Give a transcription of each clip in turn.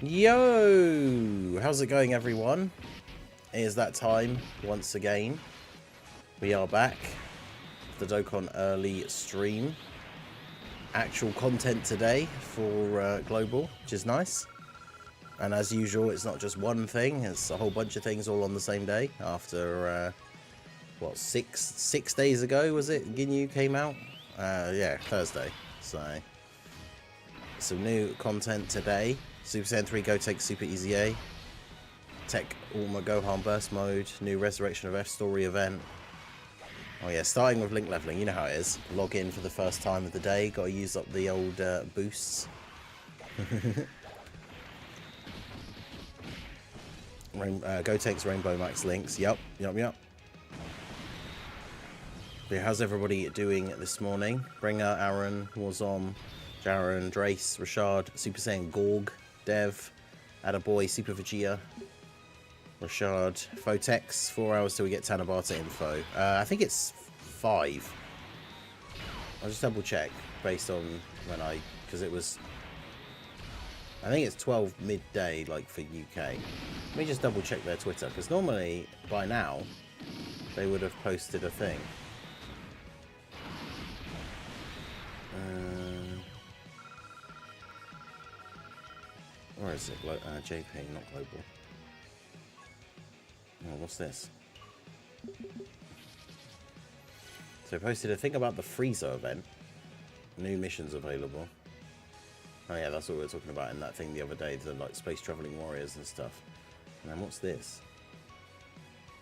Yo! How's it going, everyone? It is that time once again. We are back. The Dokkan early stream. Actual content today for Global, which is nice. And as usual, it's not just one thing, it's a whole bunch of things all on the same day. After, what, six days ago, was it? Ginyu came out? Yeah, Thursday. So, some new content today. Super Saiyan 3 GOTENKS Super EZA. TEQ Gohan Burst Mode. New Resurrection of F Story event. Oh yeah, starting with link leveling. You know how it is. Log in for the first time of the day. Got to use up the old boosts. GOTENKS Rainbow Max links. Yep. Yeah, how's everybody doing this morning? Bringer, Aaron, Warzom, Jaren, Drace, Rashad, Super Saiyan Gorg, Dev, Attaboy, Super Vegeta, Rashad, Fotex. 4 hours till we get Tanabata info. I think it's 5. I'll just double check based on when because it was, I think it's 12 midday, like for UK. Let me just double check their Twitter, because normally by now they would have posted a thing. Where is it? JP, not global. Oh, what's this? So I posted a thing about the Frieza event. New missions available. Oh yeah, that's what we were talking about in that thing the other day, the like space traveling warriors and stuff. And then what's this?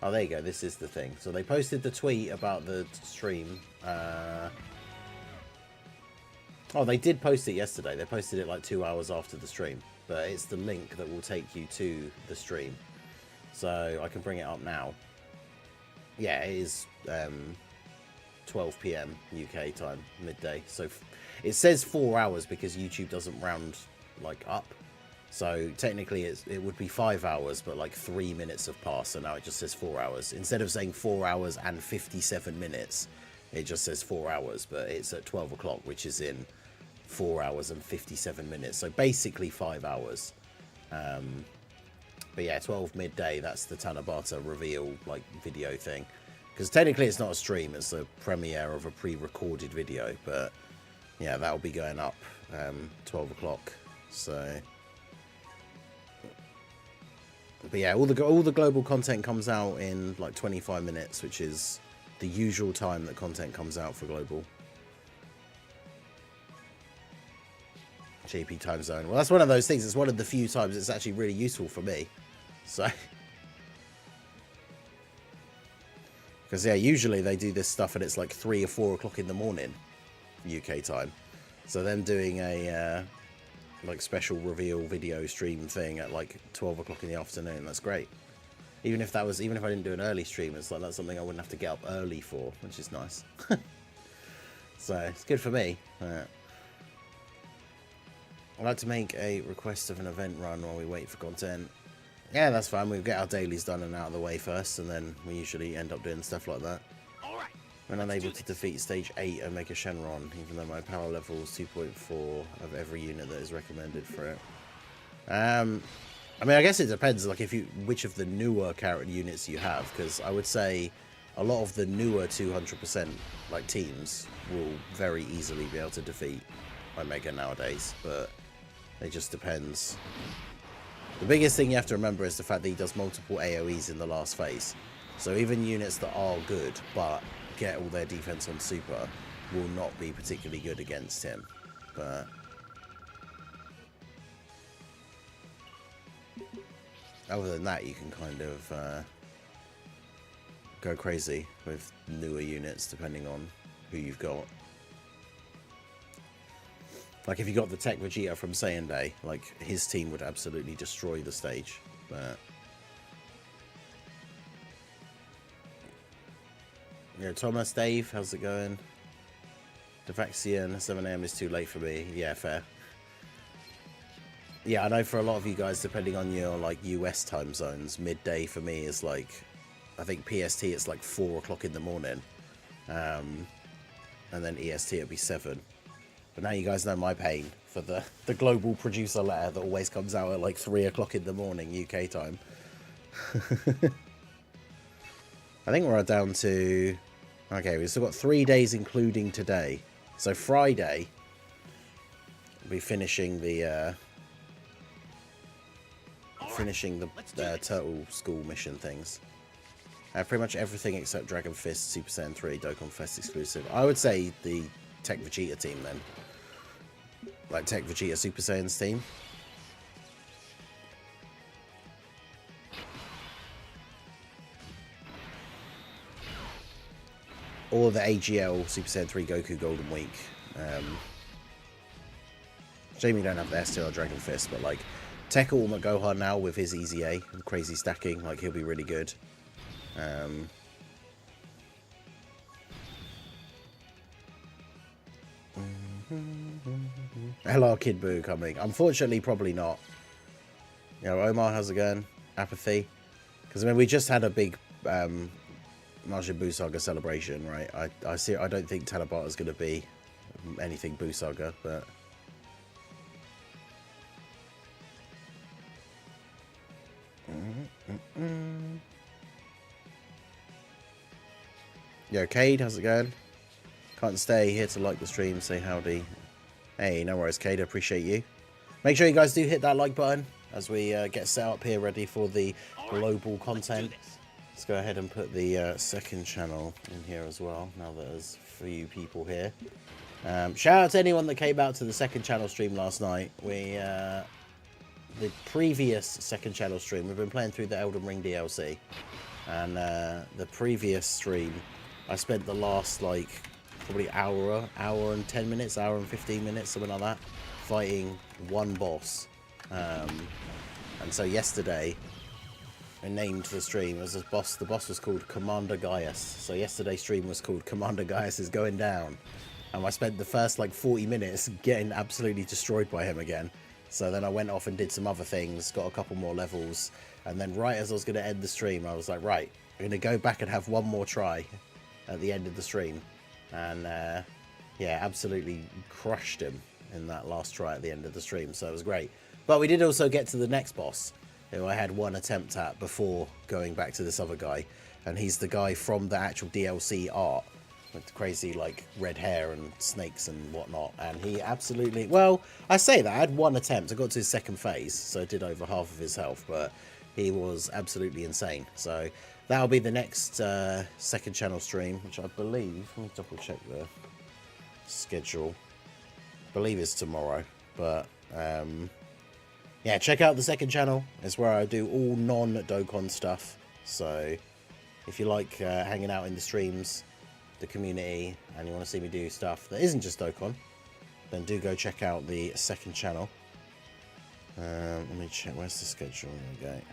Oh, there you go. This is the thing. So they posted the tweet about the stream. Oh, they did post it yesterday. They posted it like 2 hours after the stream. But it's the link that will take you to the stream. So I can bring it up now. Yeah, it is 12 PM UK time, midday. So it says 4 hours because YouTube doesn't round like up. So technically it would be 5 hours, but like 3 minutes have passed. So now it just says 4 hours. Instead of saying 4 hours and 57 minutes, it just says 4 hours. But it's at 12 o'clock, which is in 4 hours and 57 minutes. So basically 5 hours. But yeah, 12 midday, that's the Tanabata reveal like video thing. Because technically it's not a stream, it's a premiere of a pre-recorded video. But yeah, that'll be going up 12 o'clock. So, but yeah, all the global content comes out in like 25 minutes, which is the usual time that content comes out for global. JP time zone. Well, that's one of those things. It's one of the few times it's actually really useful for me. So, because yeah, usually they do this stuff and it's like 3 or 4 o'clock in the morning, UK time. So them doing a like special reveal video stream thing at like 12 o'clock in the afternoon, that's great. Even if I didn't do an early stream, it's like that's something I wouldn't have to get up early for, which is nice. So it's good for me. I'd like to make a request of an event run while we wait for content. Yeah, that's fine. We'll get our dailies done and out of the way first, and then we usually end up doing stuff like that. Alright. When unable to defeat stage 8 and make a Shenron, even though my power level is 2.4 of every unit that is recommended for it. I mean, I guess it depends, like which of the newer character units you have, because I would say a lot of the newer 200% like teams will very easily be able to defeat Omega nowadays, but it just depends. The biggest thing you have to remember is the fact that he does multiple AoEs in the last phase. So even units that are good but get all their defense on super will not be particularly good against him. But other than that, you can kind of go crazy with newer units depending on who you've got. Like if you got the TEQ Vegeta from Saiyan Day, like his team would absolutely destroy the stage. But yeah, Thomas, Dave, how's it going? Devaxian, 7 AM is too late for me. Yeah, fair. Yeah, I know for a lot of you guys, depending on your like US time zones, midday for me is like, I think PST it's like 4 o'clock in the morning, and then EST it'll be 7. But now you guys know my pain for the global producer letter that always comes out at like 3 o'clock in the morning UK time. I think we're down to... Okay, we've still got 3 days including today. So Friday, we'll be finishing the Turtle School mission things. Pretty much everything except Dragon Fist, Super Saiyan 3, Dokkan Fest exclusive. I would say the TEQ Vegeta team then. Like TEQ Vegeta Super Saiyan's team. Or the AGL Super Saiyan 3 Goku Golden Week. Shame you don't have the STR Dragon Fist, but like TEQ Ultimate Gohan now with his EZA and crazy stacking, like he'll be really good. LR Kid Buu coming. Unfortunately, probably not. You know, Omar, how's it going? Apathy. Because I mean, we just had a big Majin Buu Saga celebration, right? I see. I don't think Tanabata is going to be anything Buu Saga, but. Yo, Cade, how's it going? Can't stay here to like the stream, say howdy. Hey, no worries, Cade, I appreciate you. Make sure you guys do hit that like button as we get set up here ready for the global content. Let's go ahead and put the second channel in here as well, now that there's a few people here. Shout out to anyone that came out to the second channel stream last night. The previous second channel stream, we've been playing through the Elden Ring DLC. And the previous stream, I spent the last, like, probably hour and 10 minutes, hour and 15 minutes, something like that, fighting one boss. And so yesterday, I named the stream as a boss. The boss was called Commander Gaius. So yesterday's stream was called Commander Gaius is Going Down. And I spent the first, like, 40 minutes getting absolutely destroyed by him again. So then I went off and did some other things, got a couple more levels. And then right as I was going to end the stream, I was like, right, I'm going to go back and have one more try at the end of the stream. And yeah, absolutely crushed him in that last try at the end of the stream. So it was great. But we did also get to the next boss, who I had one attempt at before going back to this other guy. And he's the guy from the actual DLC art with the crazy, like, red hair and snakes and whatnot. And he absolutely... Well, I say that. I had one attempt. I got to his second phase, so I did over half of his health. But he was absolutely insane. So that'll be the next second channel stream, which I believe... Let me double check the schedule. I believe it's tomorrow. But, yeah, check out the second channel. It's where I do all non-Dokkan stuff. So if you like hanging out in the streams, the community, and you want to see me do stuff that isn't just Dokkan, then do go check out the second channel. Let me check, where's the schedule? There we go.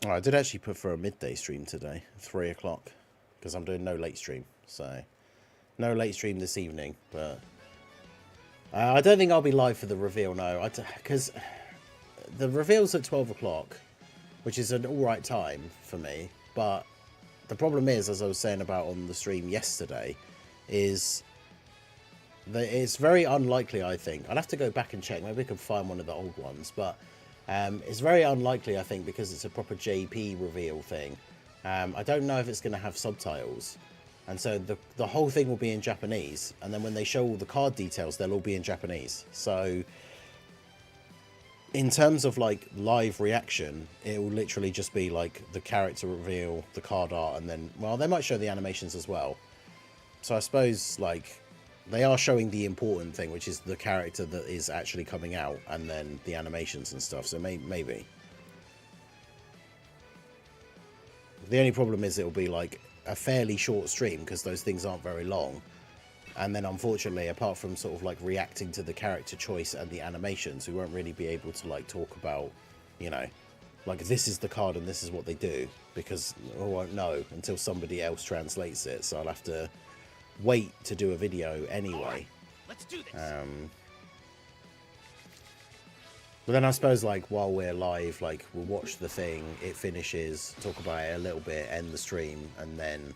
Oh, I did actually put for a midday stream today, 3 o'clock, because I'm doing no late stream. So, no late stream this evening, but I don't think I'll be live for the reveal, no, because the reveal's at 12 o'clock, which is an alright time for me, but the problem is, as I was saying about on the stream yesterday, is that it's very unlikely, I think. I'll have to go back and check, maybe I can find one of the old ones, but it's very unlikely, I think, because it's a proper JP reveal thing. I don't know if it's going to have subtitles. And so the whole thing will be in Japanese. And then when they show all the card details, they'll all be in Japanese. So in terms of, like, live reaction, it will literally just be, like, the character reveal, the card art, and then, well, they might show the animations as well. So I suppose, like, they are showing the important thing, which is the character that is actually coming out, and then the animations and stuff, so maybe. The only problem is it'll be, like, a fairly short stream, because those things aren't very long. And then, unfortunately, apart from sort of, like, reacting to the character choice and the animations, we won't really be able to, like, talk about, you know, like this is the card and this is what they do, because I won't know until somebody else translates it, so I'll have to wait to do a video anyway. Right, let's do this. But then I suppose, like, while we're live, like, we'll watch the thing, it finishes, talk about it a little bit, end the stream, and then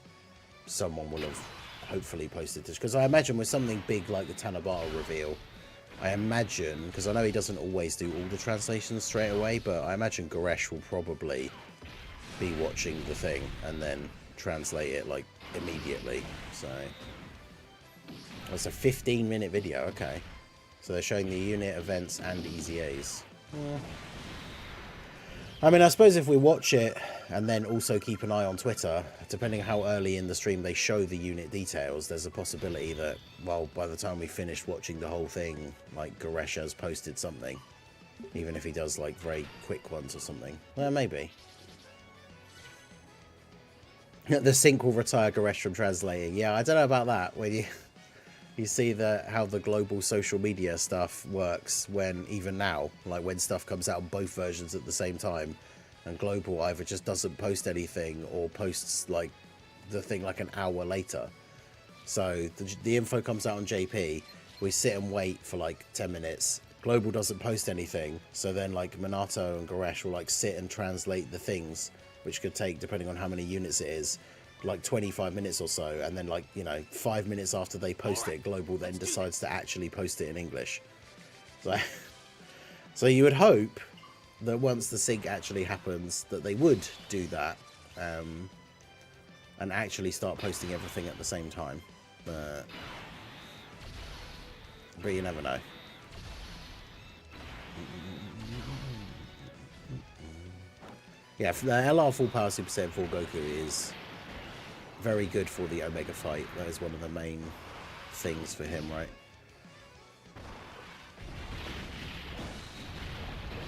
someone will have hopefully posted this. Because I imagine with something big like the Tanabata reveal, I imagine, because I know he doesn't always do all the translations straight away, but I imagine Goresh will probably be watching the thing and then translate it, like, immediately. So, it's a 15-minute video, okay. So they're showing the unit, events, and EZAs. Yeah. I mean, I suppose if we watch it and then also keep an eye on Twitter, depending how early in the stream they show the unit details, there's a possibility that, well, by the time we finish watching the whole thing, like, Goresh has posted something. Even if he does, like, very quick ones or something. Well, maybe. The sync will retire Goresh from translating. Yeah, I don't know about that. When you see how the global social media stuff works, when even now, like when stuff comes out on both versions at the same time, and global either just doesn't post anything or posts like the thing like an hour later. So the info comes out on JP, we sit and wait for like 10 minutes. Global doesn't post anything, so then like Minato and Goresh will like sit and translate the things, which could take, depending on how many units it is, like 25 minutes or so, and then like, you know, 5 minutes after they post it, Global then decides to actually post it in English. So you would hope that once the sync actually happens that they would do that, and actually start posting everything at the same time, but you never know. Yeah, the LR Full Power Super Saiyan 4 Goku is very good for the Omega fight. That is one of the main things for him, right?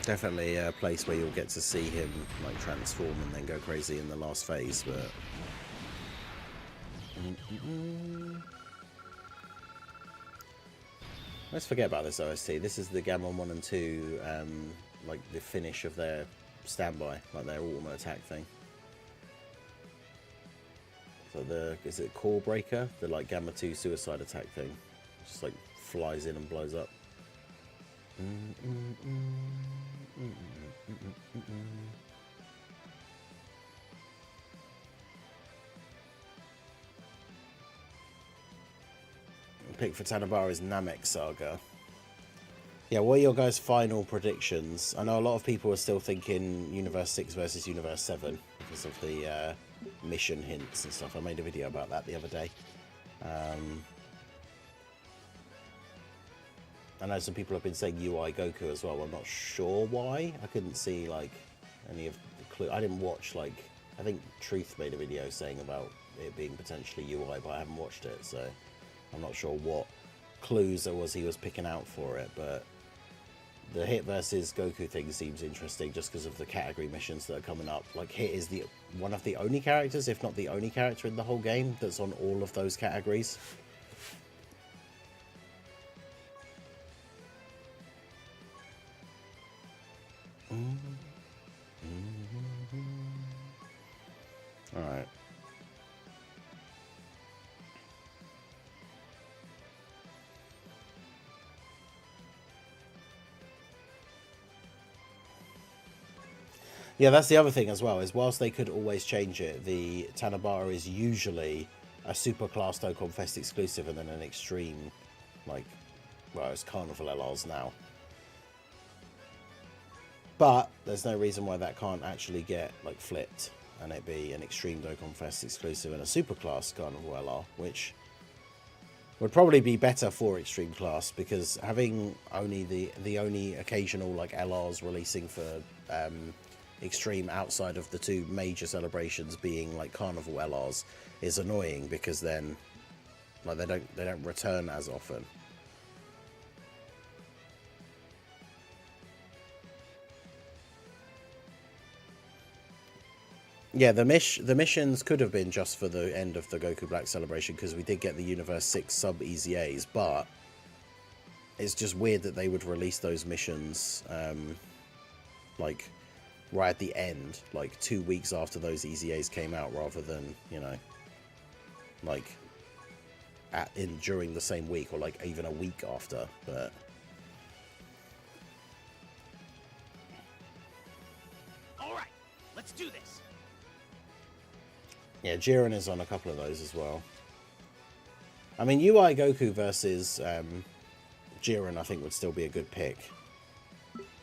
Definitely a place where you'll get to see him like transform and then go crazy in the last phase, but let's forget about this OST. This is the Gammon 1 and 2, like the finish of their standby, like their auto attack thing. So is it Core Breaker? The like Gamma 2 suicide attack thing. Just like flies in and blows up. Pick for Tanabata is Namek Saga. Yeah, what are your guys' final predictions? I know a lot of people are still thinking Universe 6 versus Universe 7 because of the mission hints and stuff. I made a video about that the other day. I know some people have been saying UI Goku as well. I'm not sure why. I couldn't see like any of the clue. I didn't watch, like, I think Truth made a video saying about it being potentially UI, but I haven't watched it, so I'm not sure what clues there was he was picking out for it. But the Hit versus Goku thing seems interesting just because of the category missions that are coming up. Like, Hit is one of the only characters, if not the only character in the whole game that's on all of those categories. Alright. Yeah, that's the other thing as well, is whilst they could always change it, the Tanabata is usually a Super Class Dokkan Fest exclusive and then an Extreme, like, well, it's Carnival LRs now. But there's no reason why that can't actually get, like, flipped and it be an Extreme Dokkan Fest exclusive and a Super Class Carnival LR, which would probably be better for Extreme Class, because having only the only occasional, like, LRs releasing for Extreme outside of the two major celebrations being like Carnival LRs is annoying, because then like they don't return as often. Yeah, the missions could have been just for the end of the Goku Black celebration, because we did get the Universe 6 sub EZAs, but it's just weird that they would release those missions like right at the end, like 2 weeks after those EZAs came out, rather than, you know, like during the same week, or like even a week after. But all right, let's do this. Yeah, Jiren is on a couple of those as well. I mean, UI Goku versus Jiren, I think, would still be a good pick.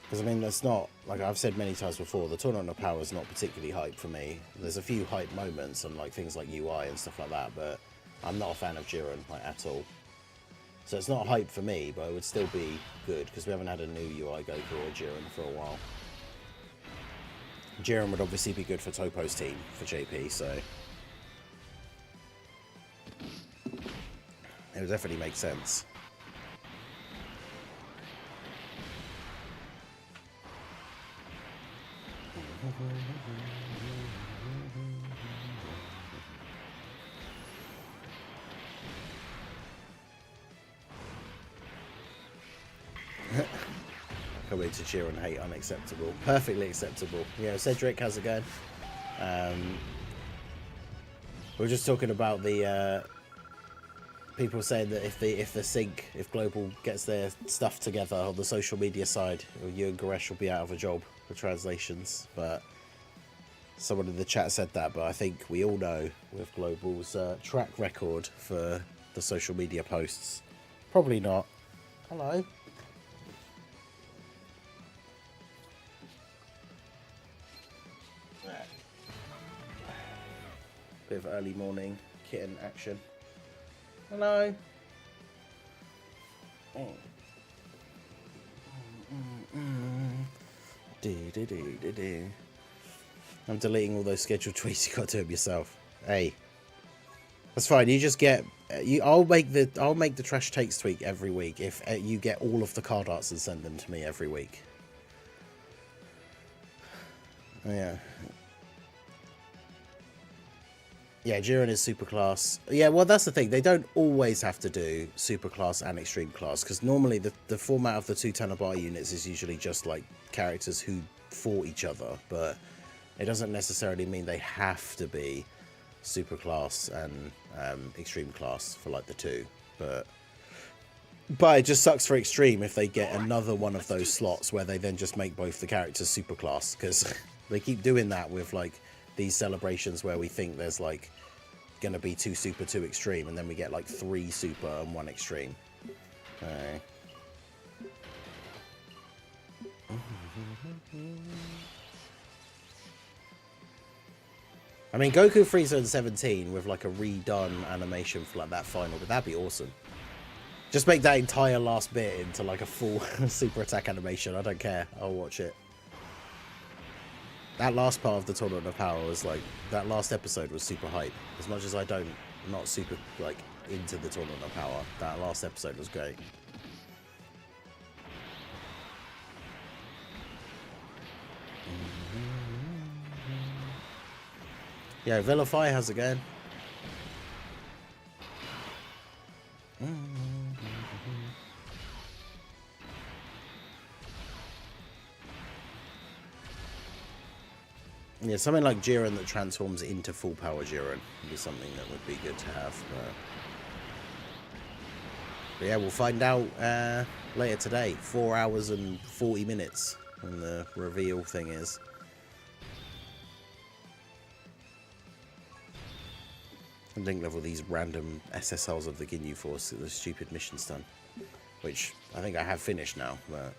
Because, I mean, that's not, like I've said many times before, the Tournament of Power is not particularly hype for me. There's a few hype moments and, like, things like UI and stuff like that, but I'm not a fan of Jiren, like, at all. So it's not hype for me, but it would still be good, because we haven't had a new UI Goku or Jiren for a while. Jiren would obviously be good for Topo's team, for JP, so it would definitely make sense. Coming to cheer and hate, unacceptable. Perfectly acceptable. Yeah, Cedric, how's it going? We were just talking about the people saying that if Global gets their stuff together on the social media side, you and Goresh will be out of a job for translations. But someone in the chat said that, but I think we all know with Global's track record for the social media posts, probably not. Hello. Bit of early morning kitten action. Hello. I'm deleting all those scheduled tweets. You got to do them yourself. Hey, that's fine. You just get. I'll make the trash takes tweak every week if you get all of the card arts and send them to me every week. Yeah. Yeah, Jiren is super class. Yeah, well, that's the thing. They don't always have to do super class and extreme class, because normally the format of the two Tanabata units is usually just like characters who fought each other, but it doesn't necessarily mean they have to be super class and extreme class for like the two. But it just sucks for extreme if they get another one of those slots where they then just make both the characters super class, because they keep doing that with like these celebrations where we think there's like gonna be 2 super, 2 extreme, and then we get like 3 super and 1 extreme. I mean, Goku Frieza and 17 with like a redone animation for like that final, but that'd be awesome. Just make that entire last bit into like a full super attack animation. I don't care. I'll watch it. That last part of the Tournament of Power was like, that last episode was super hype. As much as I'm not super like into the Tournament of Power, that last episode was great. Yeah, Vilify, how's it going? Yeah, something like Jiren that transforms into full power Jiren would be something that would be good to have. But yeah, we'll find out later today. 4 hours and 40 minutes when the reveal thing is. And link level these random SSLs of the Ginyu Force that the stupid mission's done. Which I think I have finished now, but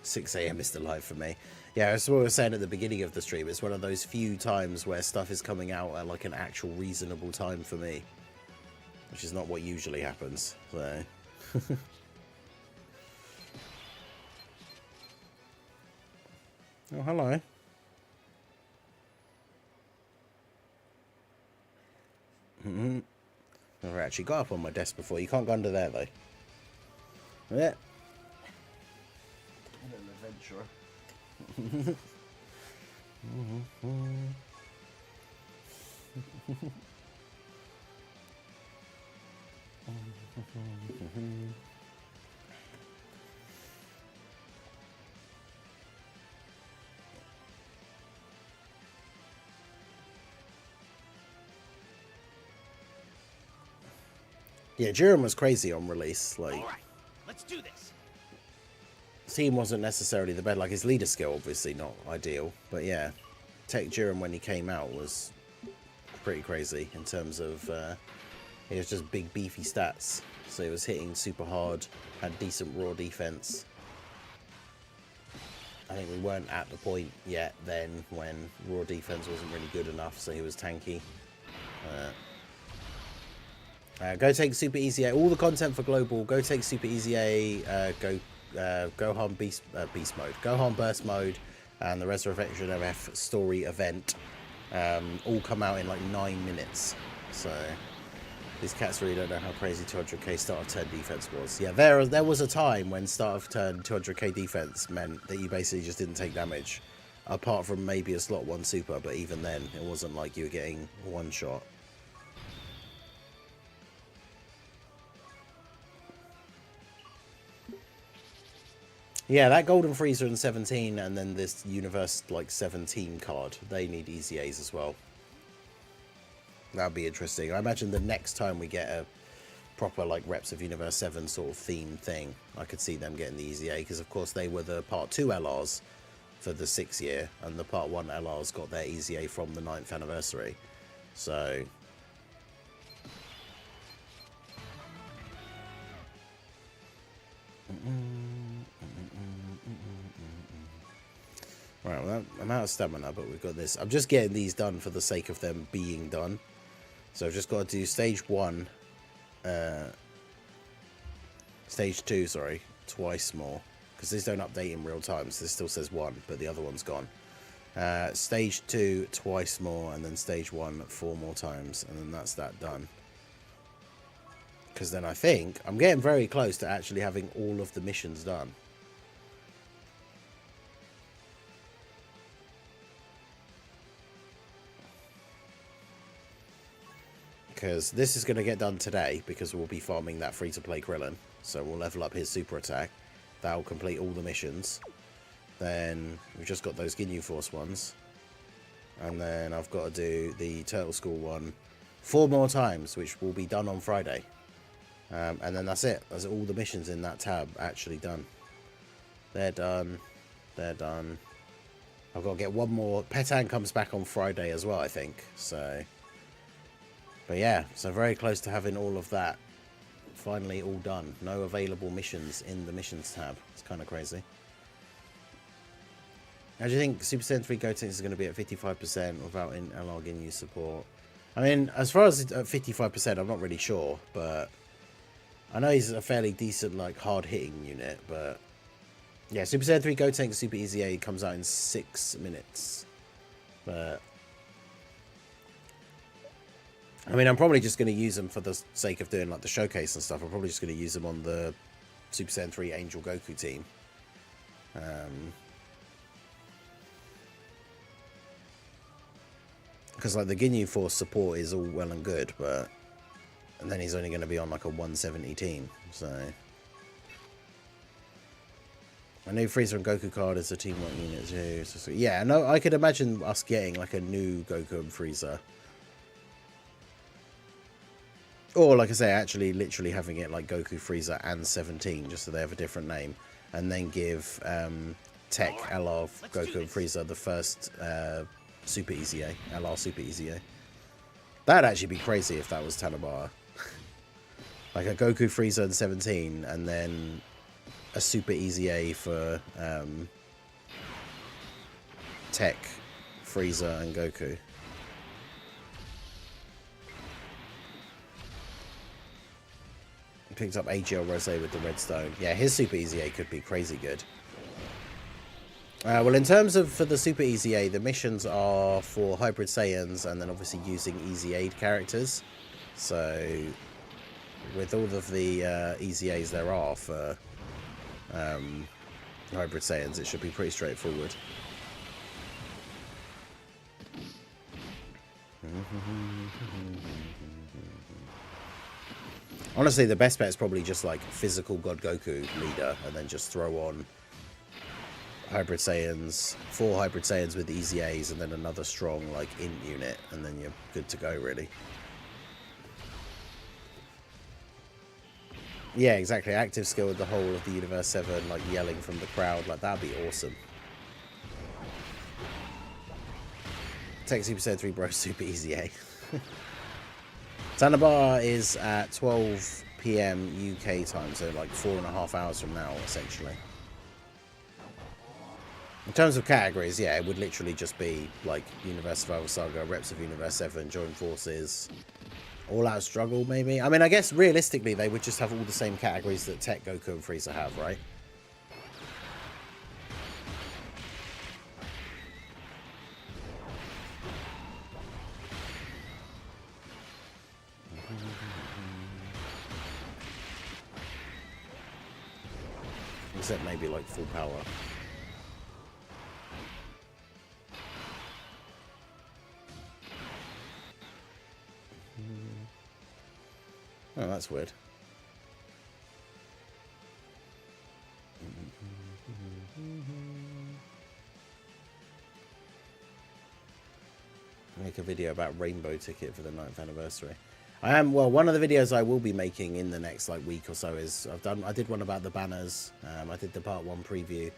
6 AM is the live for me. Yeah, that's what I was saying at the beginning of the stream. It's one of those few times where stuff is coming out at like an actual reasonable time for me, which is not what usually happens. So oh, hello. Never actually got up on my desk before. You can't go under there though. Yeah. An adventurer. Yeah, Jiren was crazy on release. Like, All right, let's do this. team wasn't necessarily the best. Like, his leader skill, obviously not ideal. But yeah, TEQ Jiren when he came out was pretty crazy in terms of he was just big beefy stats. So he was hitting super hard, had decent raw defense. I think we weren't at the point yet then when raw defense wasn't really good enough, so he was tanky. Go take Super EZA. All the content for Global. Go take Super EZA. Gohan Beast Mode. Gohan Burst Mode. And the Resurrection FF story event. All come out in like 9 minutes. So these cats really don't know how crazy 200k start of turn defense was. Yeah, there was a time when start of turn 200k defense meant that you basically just didn't take damage. Apart from maybe a slot 1 super, but even then it wasn't like you were getting one shot. Yeah, that Golden Freezer in 17 and then this Universe like 17 card, they need EZAs as well. That'd be interesting. I imagine the next time we get a proper like Reps of Universe 7 sort of theme thing, I could see them getting the EZA, because of course they were the Part 2 LRs for the 6th year, and the Part 1 LRs got their EZA from the 9th anniversary. So right, well, I'm out of stamina, but we've got this. I'm just getting these done for the sake of them being done. So I've just got to do stage 1, stage 2, sorry, twice more. Because these don't update in real time, so this still says 1, but the other one's gone. Stage 2, twice more, and then stage 1, 4 more times, and then that's that done. Because then I think I'm getting very close to actually having all of the missions done. Because this is going to get done today, because we'll be farming that free-to-play Krillin. So we'll level up his super attack. That'll complete all the missions. Then we've just got those Ginyu Force ones. And then I've got to do the Turtle School one 4 more times, which will be done on Friday. And then that's it. That's all the missions in that tab actually done. They're done. They're done. I've got to get one more. Petan comes back on Friday as well, I think. So... But yeah, so very close to having all of that finally all done. No available missions in the missions tab. It's kind of crazy. How do you think Super Saiyan 3 Gotenks is going to be at 55% without in LR Ginyu support? I mean, as far as at 55%, I'm not really sure, but I know he's a fairly decent, like, hard-hitting unit, but yeah, Super Saiyan 3 Gotenks Super EZA comes out in 6 minutes. But I mean, I'm probably just going to use them for the sake of doing like the showcase and stuff. I'm probably just going to use them on the Super Saiyan 3 Angel Goku team. Because like the Ginyu Force support is all well and good, but and then he's only going to be on like a 170 team. So a new Freezer and Goku card is a teamwork unit too. So yeah, no, I could imagine us getting like a new Goku and Freezer. Or, like I say, actually literally having it like Goku, Frieza, and 17, just so they have a different name. And then give TEQ LR Goku and Frieza the first Super EZA, LR Super EZA. That'd actually be crazy if that was Tanabata. Like a Goku, Frieza, and 17, and then a Super EZA for TEQ, Frieza, and Goku. Picked up AGL Rose with the redstone. Yeah, his Super EZA could be crazy good. Well, in terms of for the Super EZA, the missions are for Hybrid Saiyans and then obviously using EZA characters. So, with all of the EZAs there are for Hybrid Saiyans, it should be pretty straightforward. Honestly, the best bet is probably just like physical God Goku leader, and then just throw on Hybrid Saiyans, 4 Hybrid Saiyans with EZAs, and then another strong like int unit, and then you're good to go, really. Yeah, exactly. Active skill with the whole of the Universe 7, like yelling from the crowd, like that'd be awesome. TEQ SSJ3 bro, super easy, eh? Tanabata is at 12 PM UK time, so like 4.5 hours from now, essentially. In terms of categories, yeah, it would literally just be like Universe Survival Saga, Reps of Universe 7, Join Forces, All Out Struggle, maybe. I mean, I guess realistically they would just have all the same categories that TEQ, Goku, and Frieza have, right? Except maybe like full power. Oh, that's weird. Make a video about Rainbow Ticket for the 9th anniversary. Well, one of the videos I will be making in the next like week or so is I did one about the banners. I did the part 1 preview.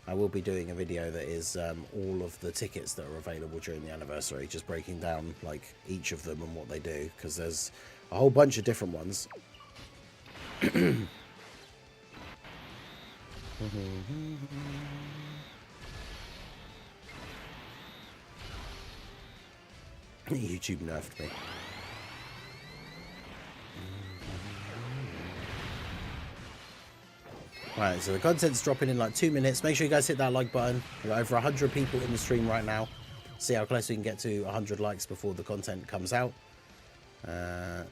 I will be doing a video that is all of the tickets that are available during the anniversary, just breaking down like each of them and what they do, because there's a whole bunch of different ones. YouTube nerfed me. Right, so the content's dropping in like 2 minutes. Make sure you guys hit that like button. We've got over 100 people in the stream right now. See how close we can get to 100 likes before the content comes out. It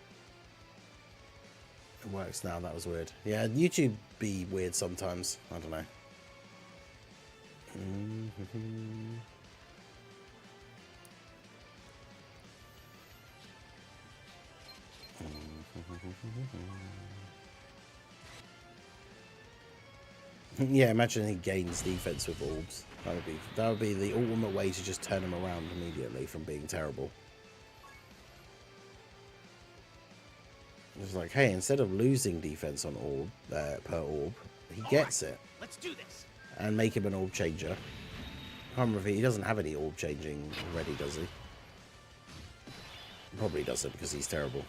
works now. That was weird. Yeah, YouTube be weird sometimes. I don't know. Yeah, imagine he gains defense with orbs. That would be the ultimate way to just turn him around immediately from being terrible. It's like, hey, instead of losing defense on orb per orb, he gets it. Let's do this. And make him an orb changer. I can't remember if he doesn't have any orb changing already, does he? Probably doesn't, because he's terrible.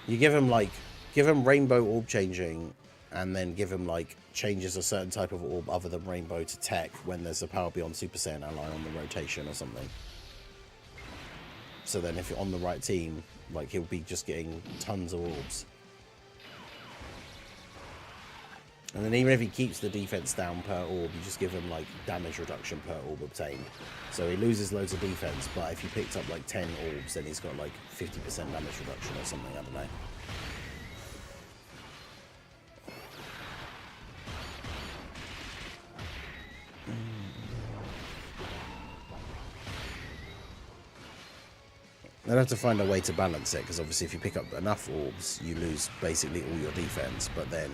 You give him rainbow orb changing, and then give him like changes a certain type of orb other than rainbow to TEQ when there's a Power Beyond Super Saiyan ally on the rotation or something. So then if you're on the right team, like he'll be just getting tons of orbs. And then even if he keeps the defense down per orb, you just give him like damage reduction per orb obtained. So he loses loads of defense, but if he picked up like 10 orbs, then he's got like 50% damage reduction or something, I don't know. They'll have to find a way to balance it, because obviously if you pick up enough orbs, you lose basically all your defense, but then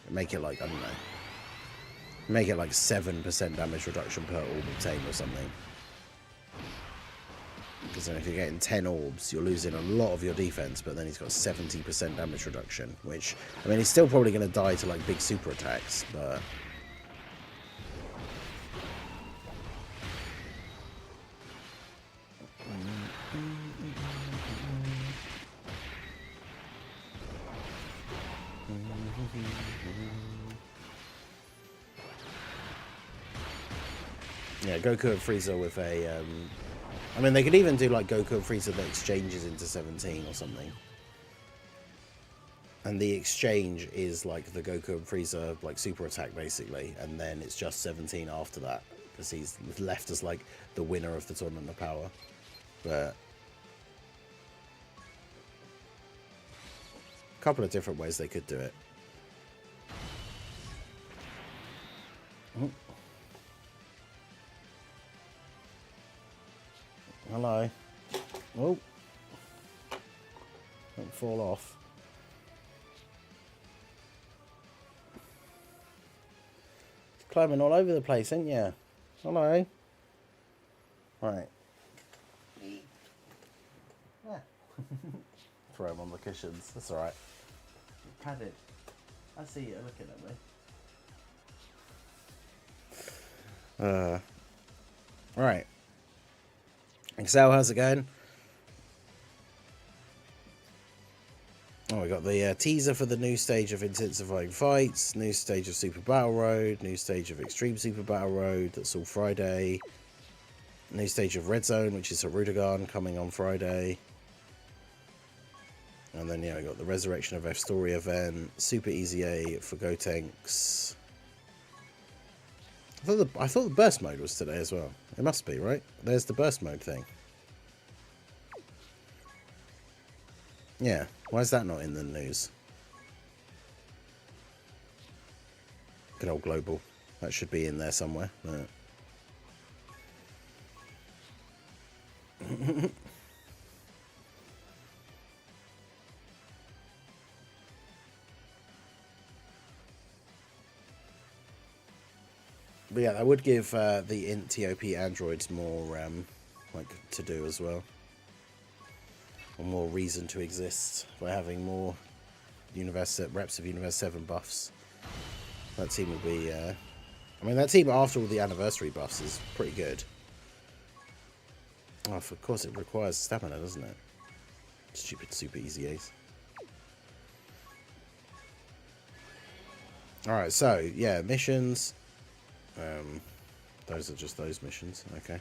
make it like, I don't know, make it like 7% damage reduction per orb obtained or something. Because then if you're getting 10 orbs, you're losing a lot of your defense, but then he's got 70% damage reduction, which, I mean, he's still probably going to die to like big super attacks, but... Yeah, Goku and Frieza with a... I mean, they could even do like Goku and Frieza that exchanges into 17 or something. And the exchange is like the Goku and Frieza like super attack basically, and then it's just 17 after that, because he's left as like the winner of the Tournament of Power. But a couple of different ways they could do it. Oh. Hello. Oh. Don't fall off. Climbing all over the place, ain't ya? Hello. Right. Yeah. Throw him on the cushions. That's alright. Padded. I see you looking at me. Right. Excel, how's it going? Oh, we got the teaser for the new stage of intensifying fights, new stage of Super Battle Road, new stage of Extreme Super Battle Road, that's all Friday. New stage of Red Zone, which is Dokkan, coming on Friday. And then, yeah, we got the Resurrection of F Story event, Super EZA for Gotenks. I thought the burst mode was today as well. It must be, right? There's the burst mode thing. Yeah, why is that not in the news? Good old global. That should be in there somewhere. But but yeah, that would give the int TOP androids more like to do as well, or more reason to exist by having more reps of Universe 7 buffs. That team will be. I mean, that team after all the anniversary buffs is pretty good. Oh, of course, it requires stamina, doesn't it? Stupid Super Easy Ace. Alright, so, yeah, missions. Those are just those missions, okay.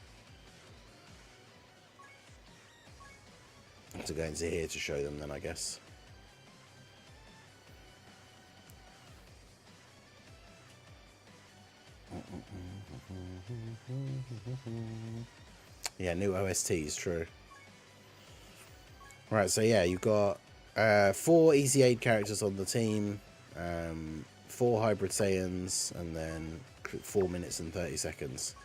I have to go into here to show them then, I guess. Yeah, new OSTs, true. Right, so yeah, you've got 4 Easy Aid characters on the team, 4 Hybrid Saiyans, and then 4 minutes and 30 seconds.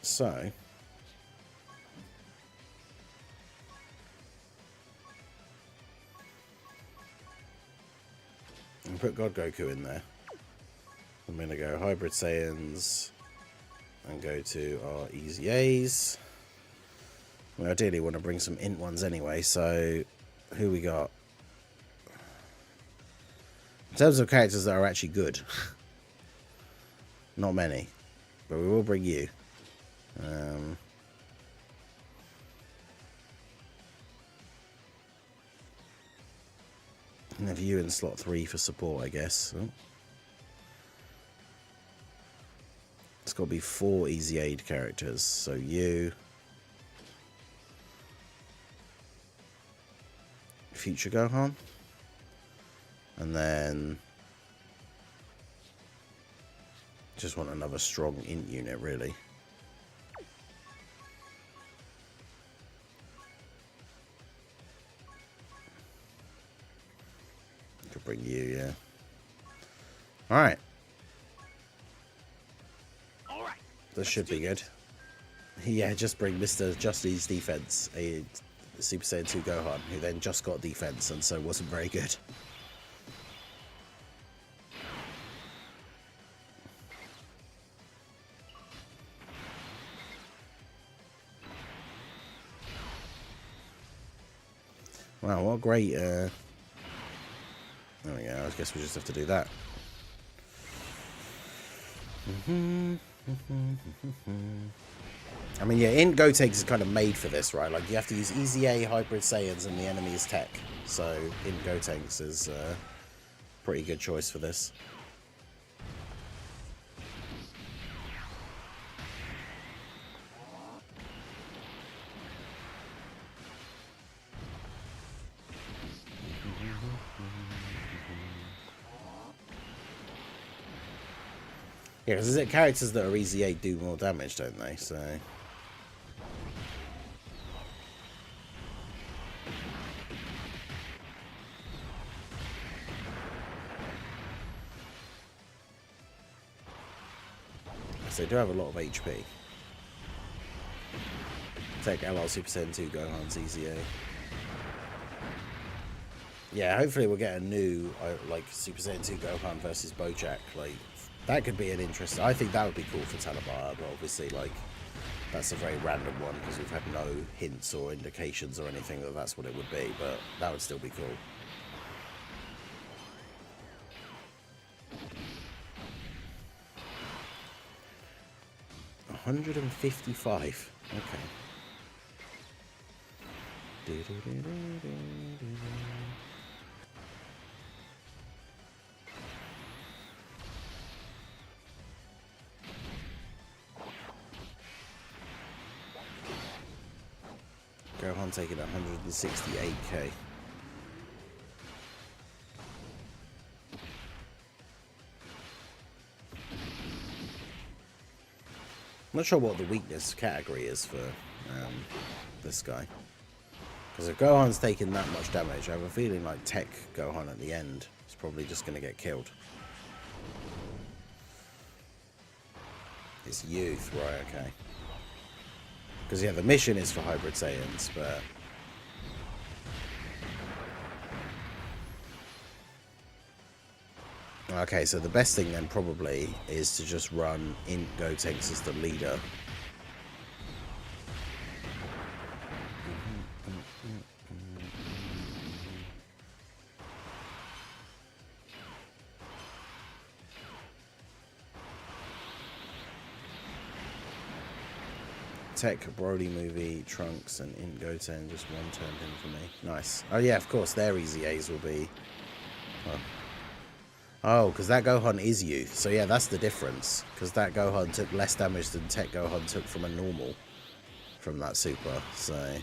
So, I'll put God Goku in there. I'm going to go Hybrid Saiyans and go to our Easy A's. We ideally want to bring some int ones anyway, so who we got? In terms of characters that are actually good, not many, but we will bring you. And have you in slot 3 for support, I guess. Oh. It's got to be 4 Easy Aid characters. So you, Future Gohan, and then just want another strong int unit, really. Could bring you, yeah. All right. This should be good. Yeah, just bring Mr. Justice Defense, a Super Saiyan 2 Gohan, who then just got defense and so wasn't very good. Wow, what a great... there we go, I guess we just have to do that. I mean, yeah, int Gotenks is kind of made for this, right? Like, you have to use EZA, Hybrid Saiyans, and the enemy is tech. So, int Gotenks is a pretty good choice for this. Yeah, because characters that are EZA do more damage, don't they? So... So they do have a lot of HP. TEQ LR Super Saiyan 2 Gohan's EZA. Yeah, hopefully we'll get a new, like, Super Saiyan 2 Gohan versus Bojack. Like, that could be an interest. I think that would be cool for Tanabata, but obviously, like, that's a very random one because we've had no hints or indications or anything that that's what it would be, but that would still be cool. $155. Okay. Gohan taking 168k. I'm not sure what the weakness category is for this guy. Because if Gohan's taking that much damage, I have a feeling like TEQ Gohan at the end is probably just going to get killed. It's youth, right, okay. Because, yeah, the mission is for Hybrid Saiyans, but... Okay, so the best thing then probably is to just run in Gotenks as the leader. TEQ, Brody movie, Trunks, and in Goten, just one turned in for me. Nice. Oh yeah, of course, their EZAs will be... Oh, because that Gohan is youth. So yeah, that's the difference. Because that Gohan took less damage than TEQ Gohan took from a normal. From that super, so...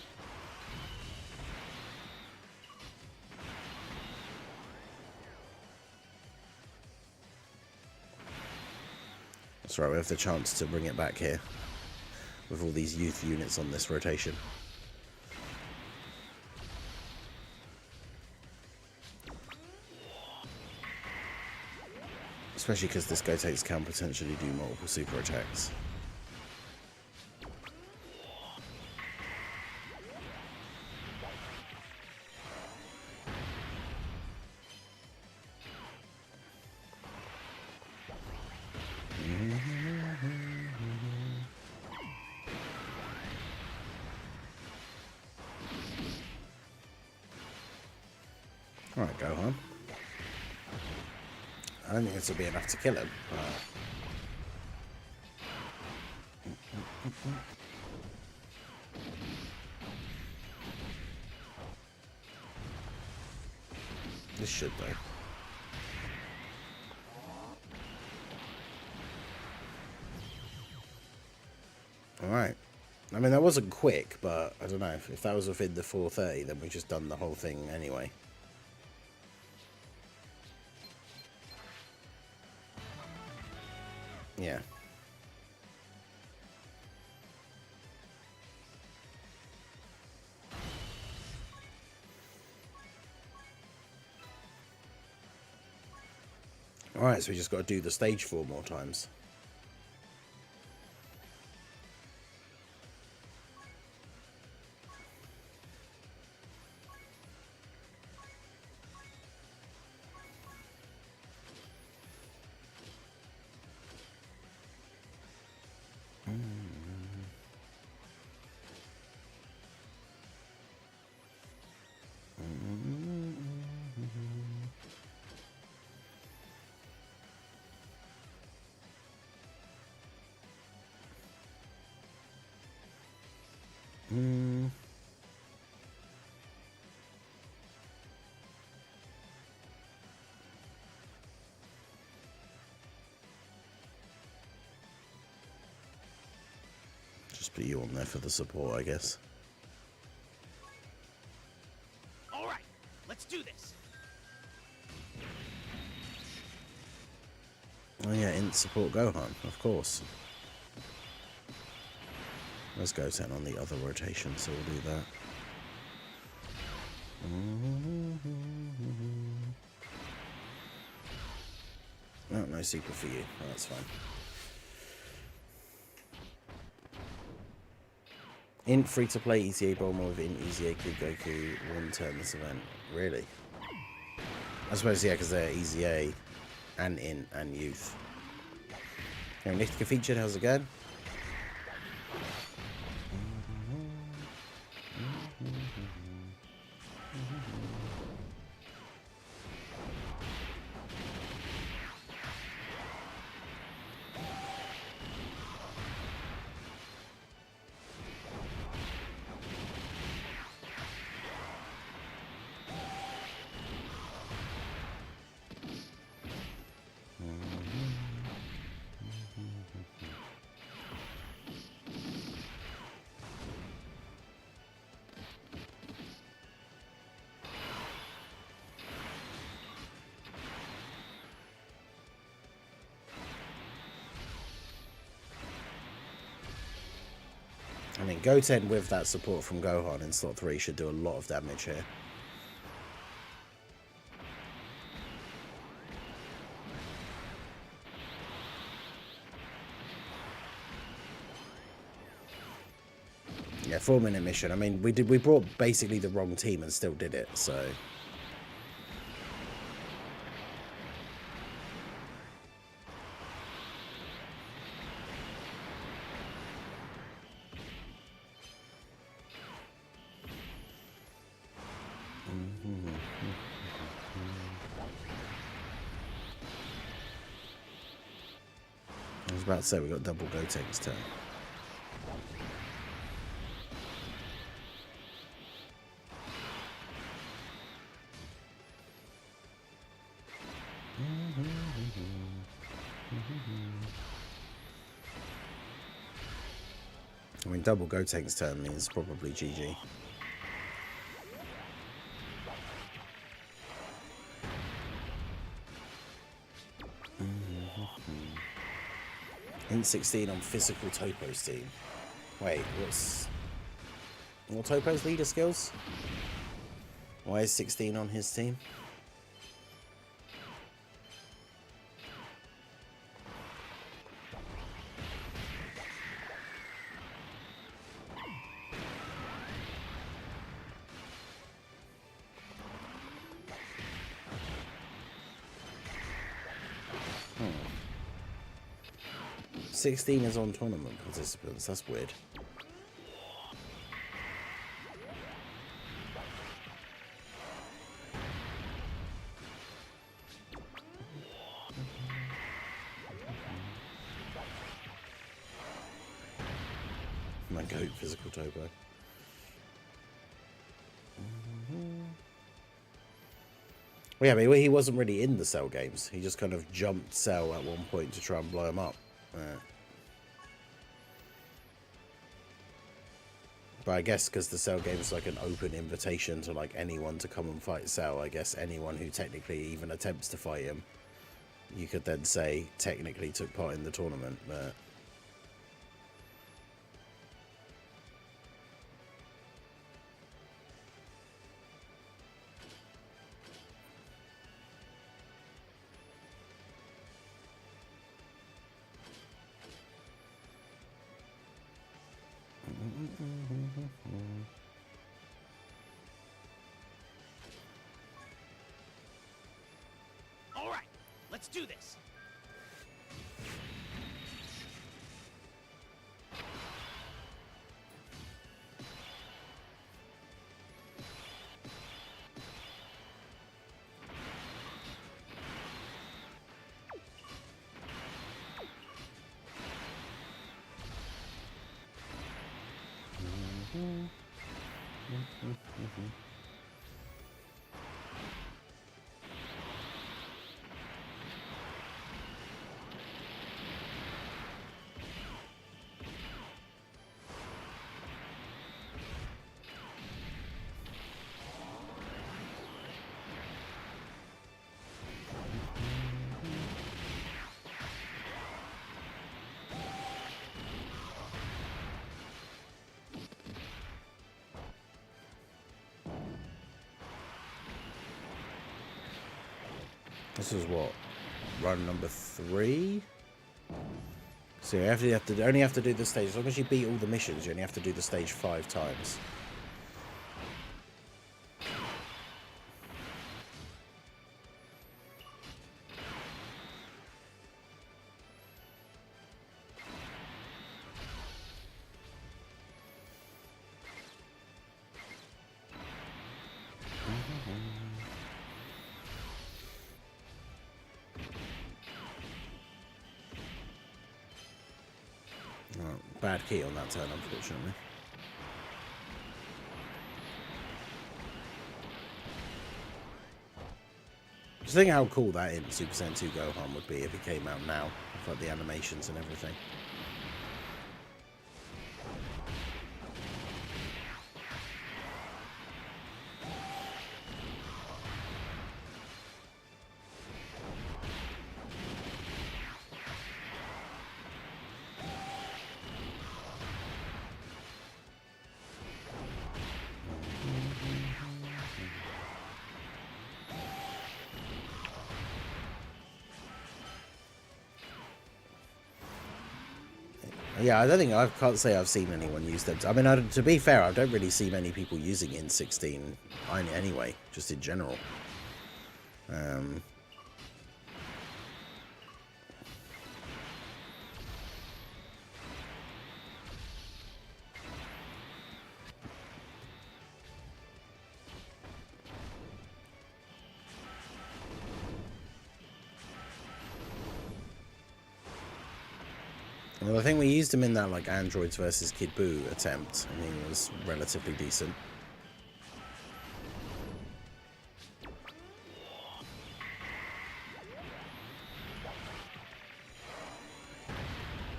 That's right, we have the chance to bring it back here. With all these youth units on this rotation. Especially because this Gotenks can potentially do multiple super attacks. Alright, Gohan. I don't think this will be enough to kill him. This should, though. Alright. I mean, that wasn't quick, but I don't know. If that was within the 4:30, then we just done the whole thing anyway. Yeah. Alright, so we just got to do the stage 4 more times. Just put you on there for the support, I guess. All right, let's do this. Oh yeah, Int support Gohan, of course. Let's Goten on the other rotation, so we'll do that. Oh, no super for you. Oh, that's fine. In free-to-play EZA Bulma within EZA Kid Goku one turn this event. Really? I suppose, yeah, because they're EZA and in and youth. Okay, Nictica featured, how's it going? I mean, Goten with that support from Gohan in slot 3 should do a lot of damage here. Yeah, 4-minute mission. I mean, we brought basically the wrong team and still did it, so... I was about to say we got double Gotenks turn. I mean, double Gotenks turn means probably GG. In 16 on physical Topo's team. Wait, what Topo's leader skills? Why is 16 on his team? Hmm. 16 is on tournament participants, that's weird. My goat, physical Topo. Well, yeah, I mean, he wasn't really in the Cell games. He just kind of jumped Cell at one point to try and blow him up. But I guess because the Cell game is like an open invitation to like anyone to come and fight Cell, I guess anyone who technically even attempts to fight him, you could then say technically took part in the tournament, but... All right, let's do this. This is what? Run number 3? So you only have to do the stage. As long as you beat all the missions, you only have to do the stage 5 times. Bad key on that turn, unfortunately. Just think how cool that in Super Saiyan 2 Gohan would be if it came out now, with like the animations and everything. Yeah, I can't say I've seen anyone use them. I mean, to be fair, I don't really see many people using in 16 anyway, just in general. Well, I think we used him in that like Androids versus Kid Buu attempt, and he was relatively decent.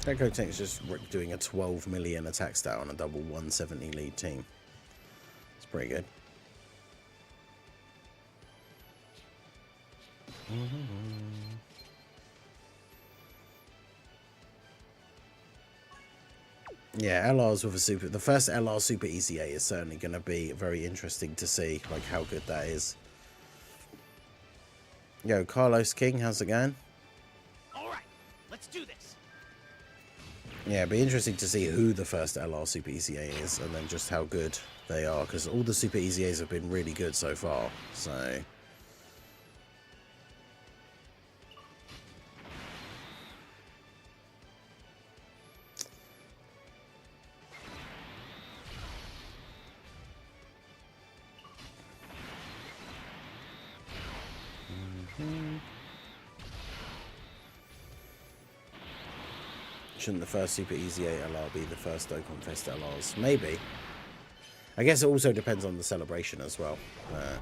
That Gotenks just doing a 12 million attack stat on a double 170 lead team. It's pretty good. Yeah, LRs with a super. The first LR Super EZA is certainly going to be very interesting to see, like how good that is. Yo, Carlos King, how's it going? All right, let's do this. Yeah, it'd be interesting to see who the first LR Super EZA is, and then just how good they are, because all the Super EZAs have been really good so far. So. Shouldn't the first Super EZA LR be the first Dokkan Fest LRs? Maybe. I guess it also depends on the celebration as well. But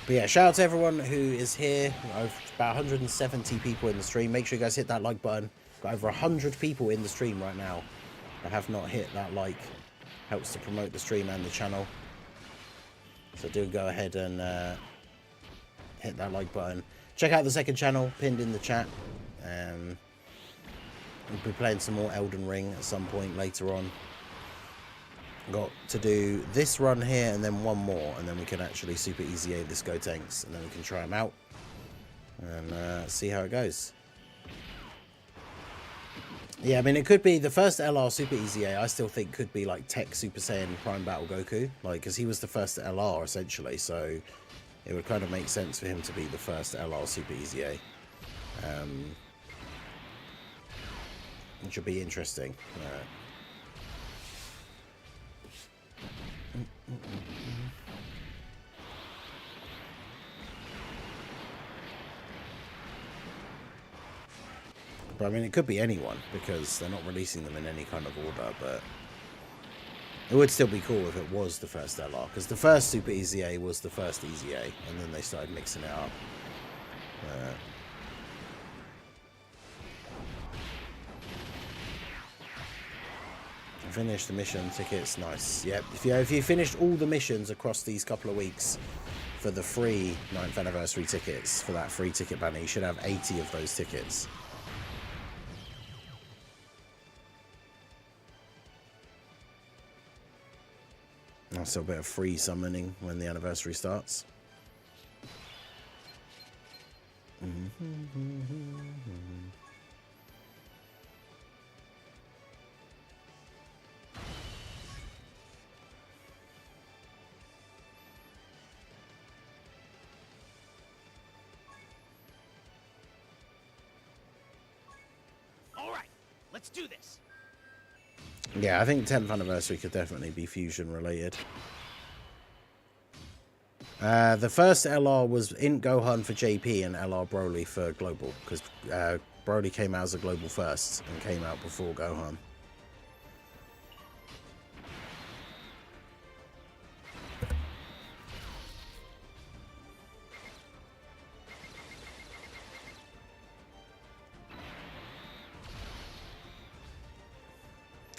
yeah, shout out to everyone who is here. I've about 170 people in the stream. Make sure you guys hit that like button. Got over 100 people in the stream right now that have not hit that like. Helps to promote the stream and the channel. So do go ahead and hit that like button. Check out the second channel pinned in the chat. We'll be playing some more Elden Ring at some point later on. Got to do this run here and then one more, and then we can actually Super EZA this Gotenks, and then we can try them out and see how it goes. Yeah, I mean, it could be the first LR Super EZA. I still think could be like TEQ Super Saiyan Prime Battle Goku, like, because he was the first LR essentially, so it would kind of make sense for him to be the first LR Super EZA, which would be interesting. But I mean, it could be anyone, because they're not releasing them in any kind of order, but it would still be cool if it was the first LR, because the first Super EZA was the first EZA, and then they started mixing it up. Finish the mission tickets, nice. Yep, if you finished all the missions across these couple of weeks for the free 9th anniversary tickets, for that free ticket banner, you should have 80 of those tickets. Also a bit of free summoning when the anniversary starts. All right, let's do this. Yeah, I think 10th anniversary could definitely be fusion related. The first LR was in Gohan for JP and LR Broly for Global, because Broly came out as a Global first and came out before Gohan.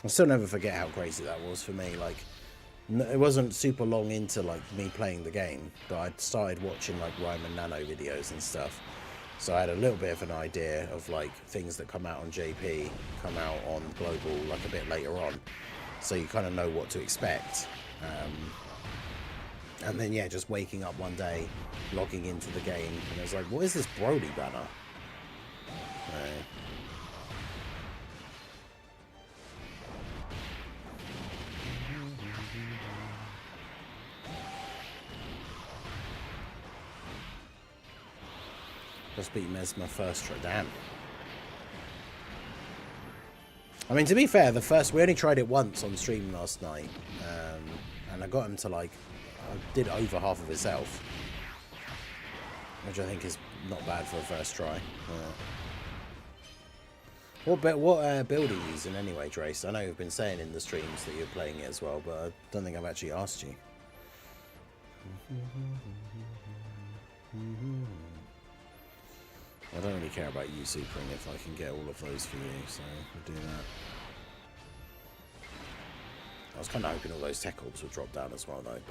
I'll still never forget how crazy that was for me. Like, it wasn't super long into like me playing the game, but I'd started watching like Rhyme and Nano videos and stuff. So I had a little bit of an idea of like things that come out on JP, come out on Global like a bit later on. So you kind of know what to expect. And then, yeah, just waking up one day, logging into the game, and I was like, what is this Broly banner? Just beat Mesmer first try. Damn. I mean, to be fair, we only tried it once on stream last night, and I got him to like, I did over half of his health, which I think is not bad for a first try. What build are you using anyway, Trace? I know you've been saying in the streams that you're playing it as well, but I don't think I've actually asked you. I don't really care about you supering if I can get all of those for you, so we'll do that. I was kind of hoping all those tech orbs would drop down as well, though,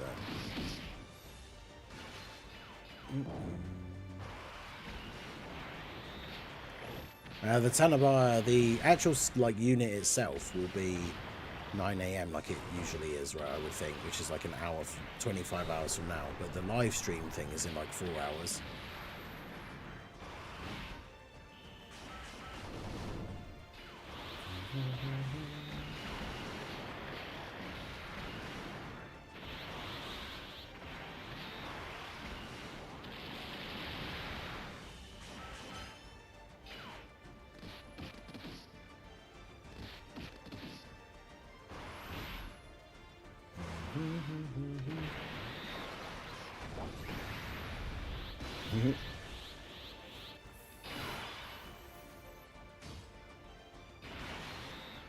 but... the Tanabata, the actual like unit itself will be 9 AM like it usually is, right, I would think, which is like an hour, 25 hours from now, but the live stream thing is in like 4 hours.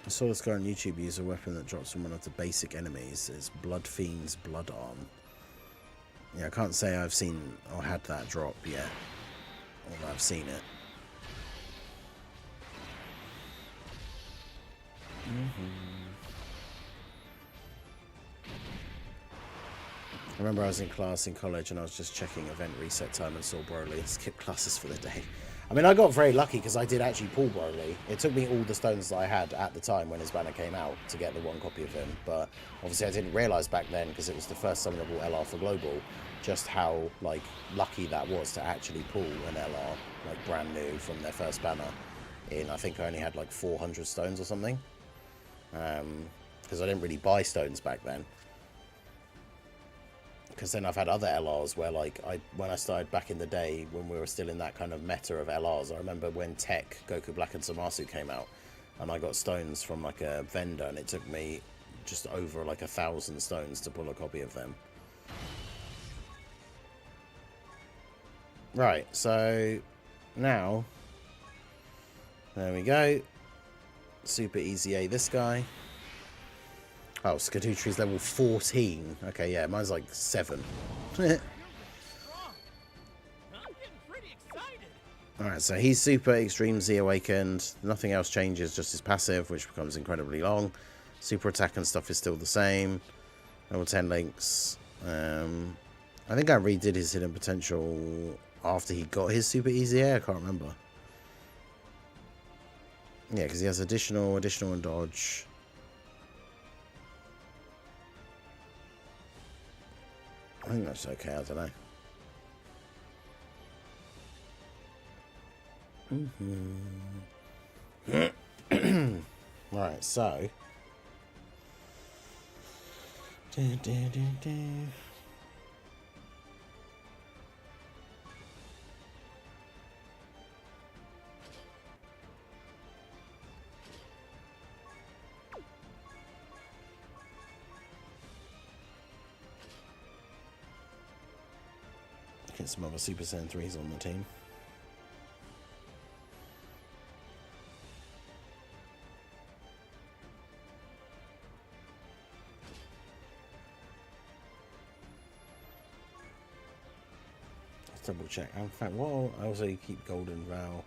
I saw this guy on YouTube use a weapon that drops from one of the basic enemies. It's Blood Fiend's Blood Arm. Yeah, I can't say I've seen or had that drop yet, although I've seen it. I remember I was in class in college and I was just checking event reset time and saw Broly and skipped classes for the day. I mean, I got very lucky because I did actually pull Broly. It took me all the stones that I had at the time when his banner came out to get the one copy of him. But obviously I didn't realise back then, because it was the first summonable LR for Global, just how like lucky that was to actually pull an LR like brand new from their first banner in, I think I only had like 400 stones or something. Because I didn't really buy stones back then. Because then I've had other LRs where, like, when I started back in the day, when we were still in that kind of meta of LRs, I remember when TEQ Goku Black and Zamasu came out, and I got stones from, like, a vendor, and it took me just over, like, 1,000 stones to pull a copy of them. Right, so now, there we go. Super EZA this guy. Oh, Skadootri's level 14. Okay, yeah, mine's like 7. Alright, so he's Super Extreme Z Awakened. Nothing else changes, just his passive, which becomes incredibly long. Super attack and stuff is still the same. Level 10 links. I think I redid his hidden potential after he got his Super EZA. I can't remember. Yeah, because he has additional, and dodge. I think that's okay, I don't know. Right, so... Get some other Super Saiyan 3s on the team. Let's double check. In fact, well, I also keep Golden Vow.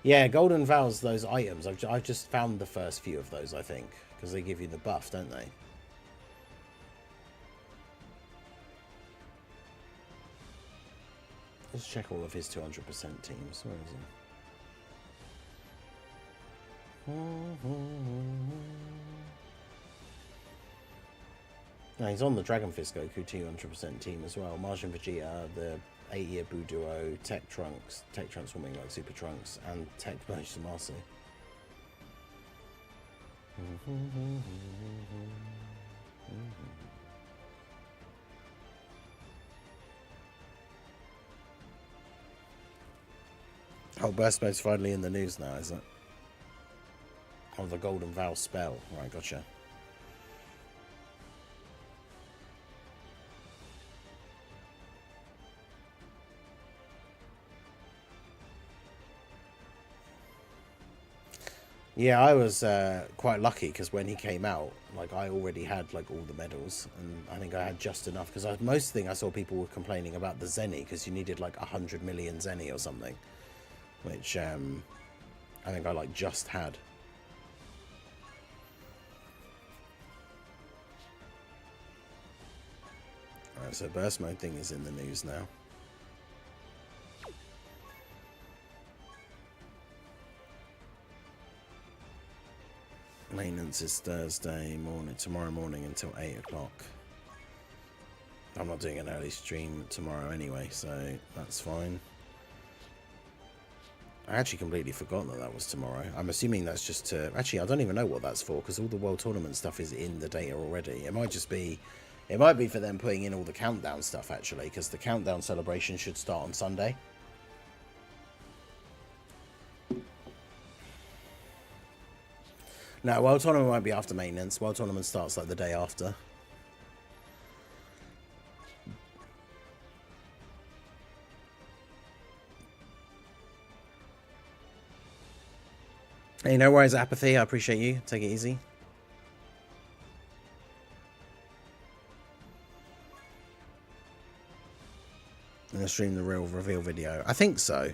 Yeah, Golden Vow's those items. I've just found the first few of those, I think, because they give you the buff, don't they? Let's check all of his 200% teams. Where is he? No, he's on the Dragon Fist Goku 200% team as well. Majin Vegeta, the 8-year Buu Duo, Tech Trunks transforming like Super Trunks, and Tech Bunch Tomasi. Oh, Burst Mode's finally in the news now, is it? Oh, the Golden Vow spell. Right, gotcha. Yeah, I was quite lucky because when he came out, like I already had like all the medals, and I think I had just enough because most thing I saw people were complaining about the Zenny because you needed like 100 million Zenny or something, which I think I like just had. Alright, so burst mode thing is in the news now. Maintenance is Thursday morning, tomorrow morning until 8 o'clock. I'm not doing an early stream tomorrow anyway, so that's fine. I actually completely forgotten that was tomorrow. I'm assuming that's just to... Actually, I don't even know what that's for, because all the World Tournament stuff is in the data already. It might just be... It might be for them putting in all the countdown stuff, actually, because the countdown celebration should start on Sunday. No, World Tournament won't be after maintenance. World Tournament starts like the day after. Hey, no worries, Apathy. I appreciate you. Take it easy. I'm going to stream the real reveal video. I think so.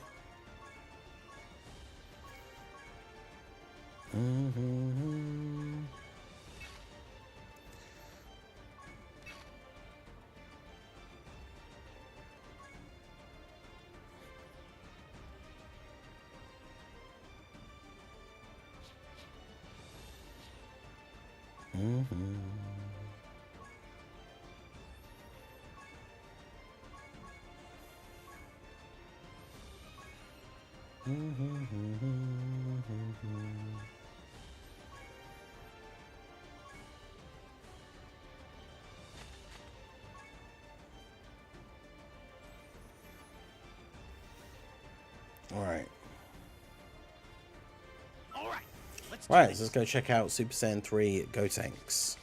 Right, so let's go check out Super Saiyan 3 GOTENKS.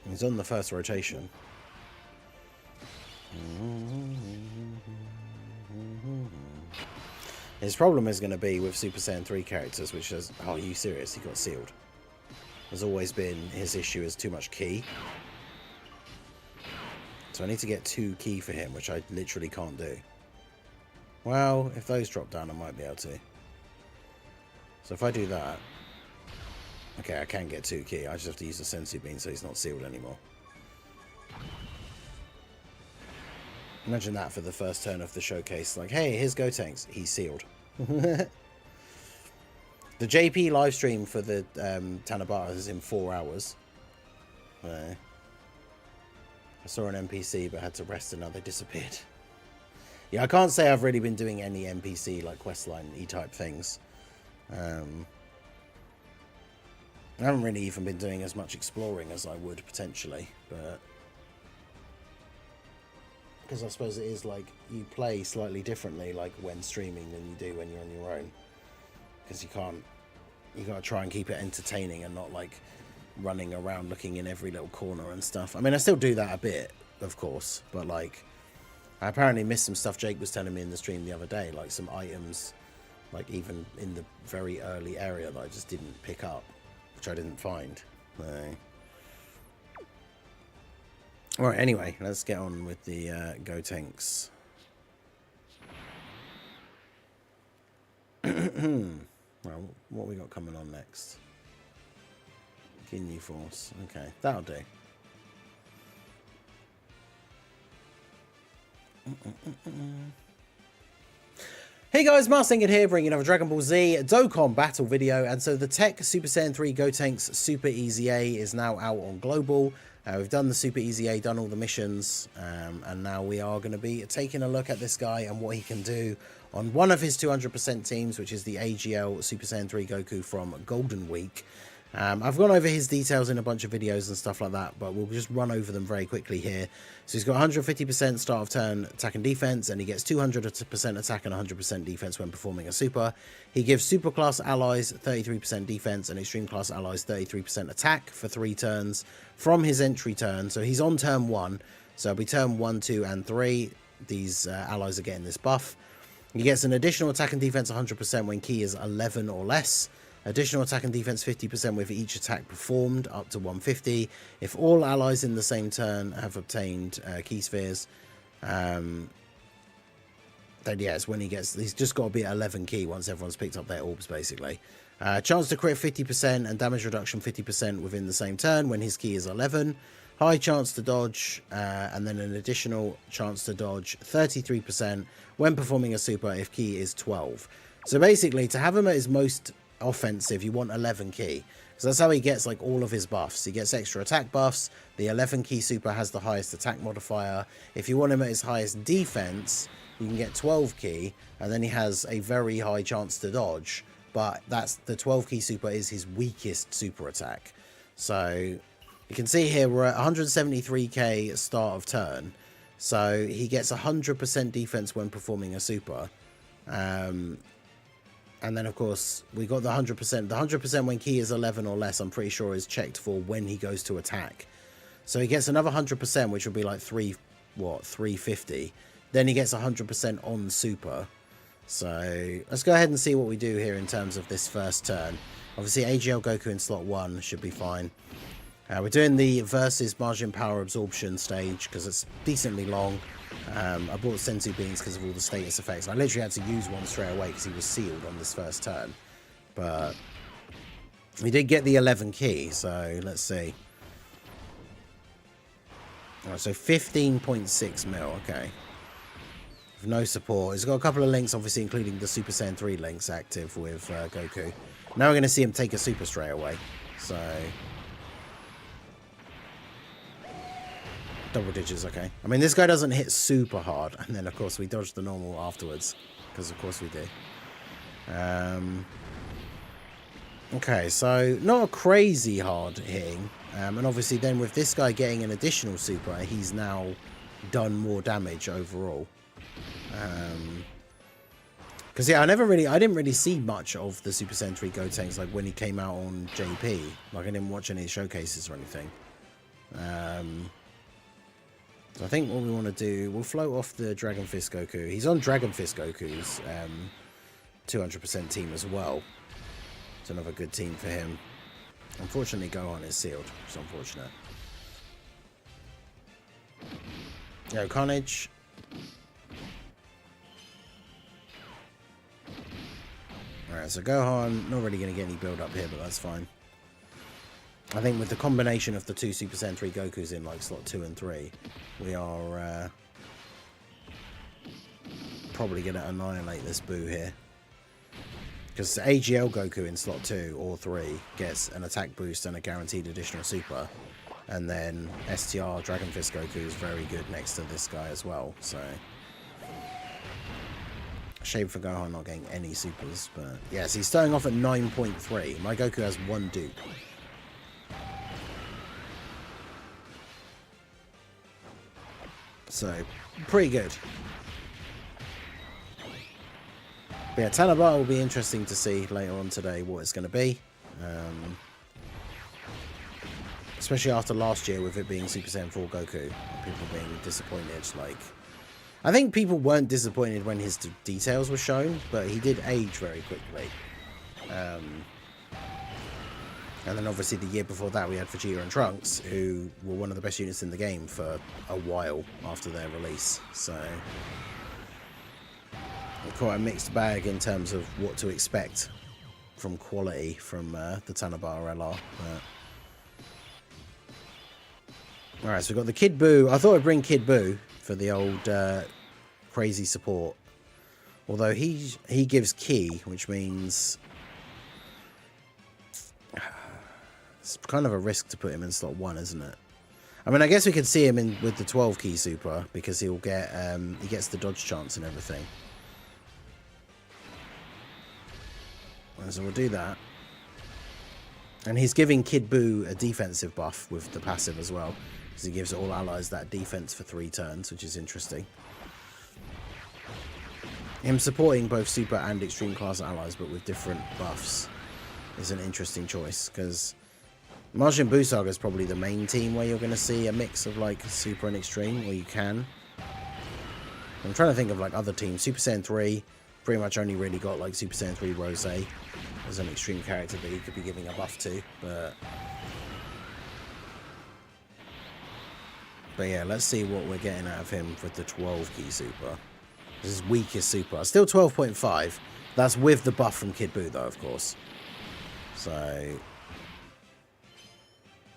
He's on the first rotation. His problem is going to be with Super Saiyan 3 characters, which is... Oh, are you serious? He got sealed. Has always been his issue is too much ki. So I need to get 2 ki for him, which I literally can't do. Well, if those drop down, I might be able to. So if I do that... Okay, I can get 2 ki. I just have to use the Sensu Bean so he's not sealed anymore. Imagine that for the first turn of the showcase. Like, hey, here's GOTENKS. He's sealed. The JP live stream for the Tanabata is in 4 hours. I saw an NPC but had to rest and now they disappeared. Yeah, I can't say I've really been doing any NPC like questline-y type things. I haven't really even been doing as much exploring as I would potentially, but because I suppose it is like you play slightly differently like when streaming than you do when you're on your own, because you gotta try and keep it entertaining and not like running around looking in every little corner and stuff. I mean, I still do that a bit, of course, but like I apparently missed some stuff Jake was telling me in the stream the other day, like some items like even in the very early area that I just didn't pick up, which I didn't find. Alright, anyway, let's get on with the Gotenks. Well, what we got coming on next? Ginyu Force. Okay, that'll do. Hey guys, Marsinger here, bringing another Dragon Ball Z Dokkan battle video. And so the TEQ Super Saiyan 3 Gotenks Super EZA is now out on Global. We've done the Super EZA, done all the missions, and now we are going to be taking a look at this guy and what he can do on one of his 200% teams, which is the AGL Super Saiyan 3 Goku from Golden Week. I've gone over his details in a bunch of videos and stuff like that, but we'll just run over them very quickly here. So he's got 150% start of turn attack and defense, and he gets 200% attack and 100% defense when performing a super. He gives super class allies 33% defense and extreme class allies 33% attack for 3 turns from his entry turn. So he's on turn 1, so it'll be turn 1, 2, and 3. These allies are getting this buff. He gets an additional attack and defense 100% when key is 11 or less. Additional attack and defense 50% with each attack performed, up to 150. If all allies in the same turn have obtained key spheres, then yeah, it's when he's just got to be at 11 key once everyone's picked up their orbs, basically. Chance to crit 50% and damage reduction 50% within the same turn when his key is 11. High chance to dodge, and then an additional chance to dodge 33% when performing a super if key is 12. So basically, to have him at his most offensive, you want 11 key, because that's how he gets like all of his buffs. He gets extra attack buffs. The 11 key super has the highest attack modifier. If you want him at his highest defense, you can get 12 key, and then he has a very high chance to dodge, but that's the 12 key super is his weakest super attack. So you can see here we're at 173k start of turn, so he gets 100% defense when performing a super. And then, of course, we got the 100%. The 100% when key is 11 or less, I'm pretty sure, is checked for when he goes to attack. So he gets another 100%, which would be like 350. Then he gets 100% on super. So let's go ahead and see what we do here in terms of this first turn. Obviously, AGL Goku in slot 1 should be fine. We're doing the versus margin power absorption stage because it's decently long. I bought Senzu Beans because of all the status effects. I literally had to use one straight away because he was sealed on this first turn. But we did get the 11 key, so let's see. Alright, so 15.6 mil, okay. With no support. He's got a couple of links, obviously, including the Super Saiyan 3 links active with Goku. Now we're going to see him take a super straight away. So double digits, okay. I mean, this guy doesn't hit super hard, and then of course we dodge the normal afterwards, because of course we do. Okay, so not a crazy hard hitting, and obviously then with this guy getting an additional super, he's now done more damage overall. Because yeah, I didn't really see much of the Super Saiyan 3 Gotenks like when he came out on JP. Like I didn't watch any showcases or anything. So I think what we want to do, we'll float off the Dragon Fist Goku. He's on Dragon Fist Goku's 200% team as well. It's another good team for him. Unfortunately, Gohan is sealed. It's unfortunate. Yo, Carnage. Alright, so Gohan, not really going to get any build up here, but that's fine. I think with the combination of the 2 Super Saiyan 3 Gokus in like slot 2 and 3, we are probably going to annihilate this Boo here. Because AGL Goku in slot 2 or 3 gets an attack boost and a guaranteed additional super. And then STR Dragon Fist Goku is very good next to this guy as well. So shame for Gohan not getting any supers, but yes, he's starting off at 9.3. My Goku has 1 dupe. So pretty good. But yeah, Tanabata will be interesting to see later on today what it's going to be. Especially after last year with it being Super Saiyan 4 Goku. People being disappointed. Like, I think people weren't disappointed when his details were shown, but he did age very quickly. And then obviously the year before that we had Vegeta and Trunks, who were one of the best units in the game for a while after their release. So quite a mixed bag in terms of what to expect from quality from the Tanabata LR. Alright, so we've got the Kid Buu. I thought I'd bring Kid Buu for the old crazy support. Although he gives Ki, which means it's kind of a risk to put him in slot 1, isn't it? I mean, I guess we could see him in with the 12 Ki super because he'll get he gets the dodge chance and everything. So we'll do that. And he's giving Kid Buu a defensive buff with the passive as well, because he gives all allies that defense for 3 turns, which is interesting. Him supporting both super and extreme class allies, but with different buffs, is an interesting choice, because Majin Buu Saga is probably the main team where you're going to see a mix of like super and extreme, or you can. I'm trying to think of like other teams. Super Saiyan 3 pretty much only really got like Super Saiyan 3 Rose as an extreme character that he could be giving a buff to, but yeah, let's see what we're getting out of him with the 12 Ki super. This is weakest super. Still 12.5. That's with the buff from Kid Buu though, of course. So,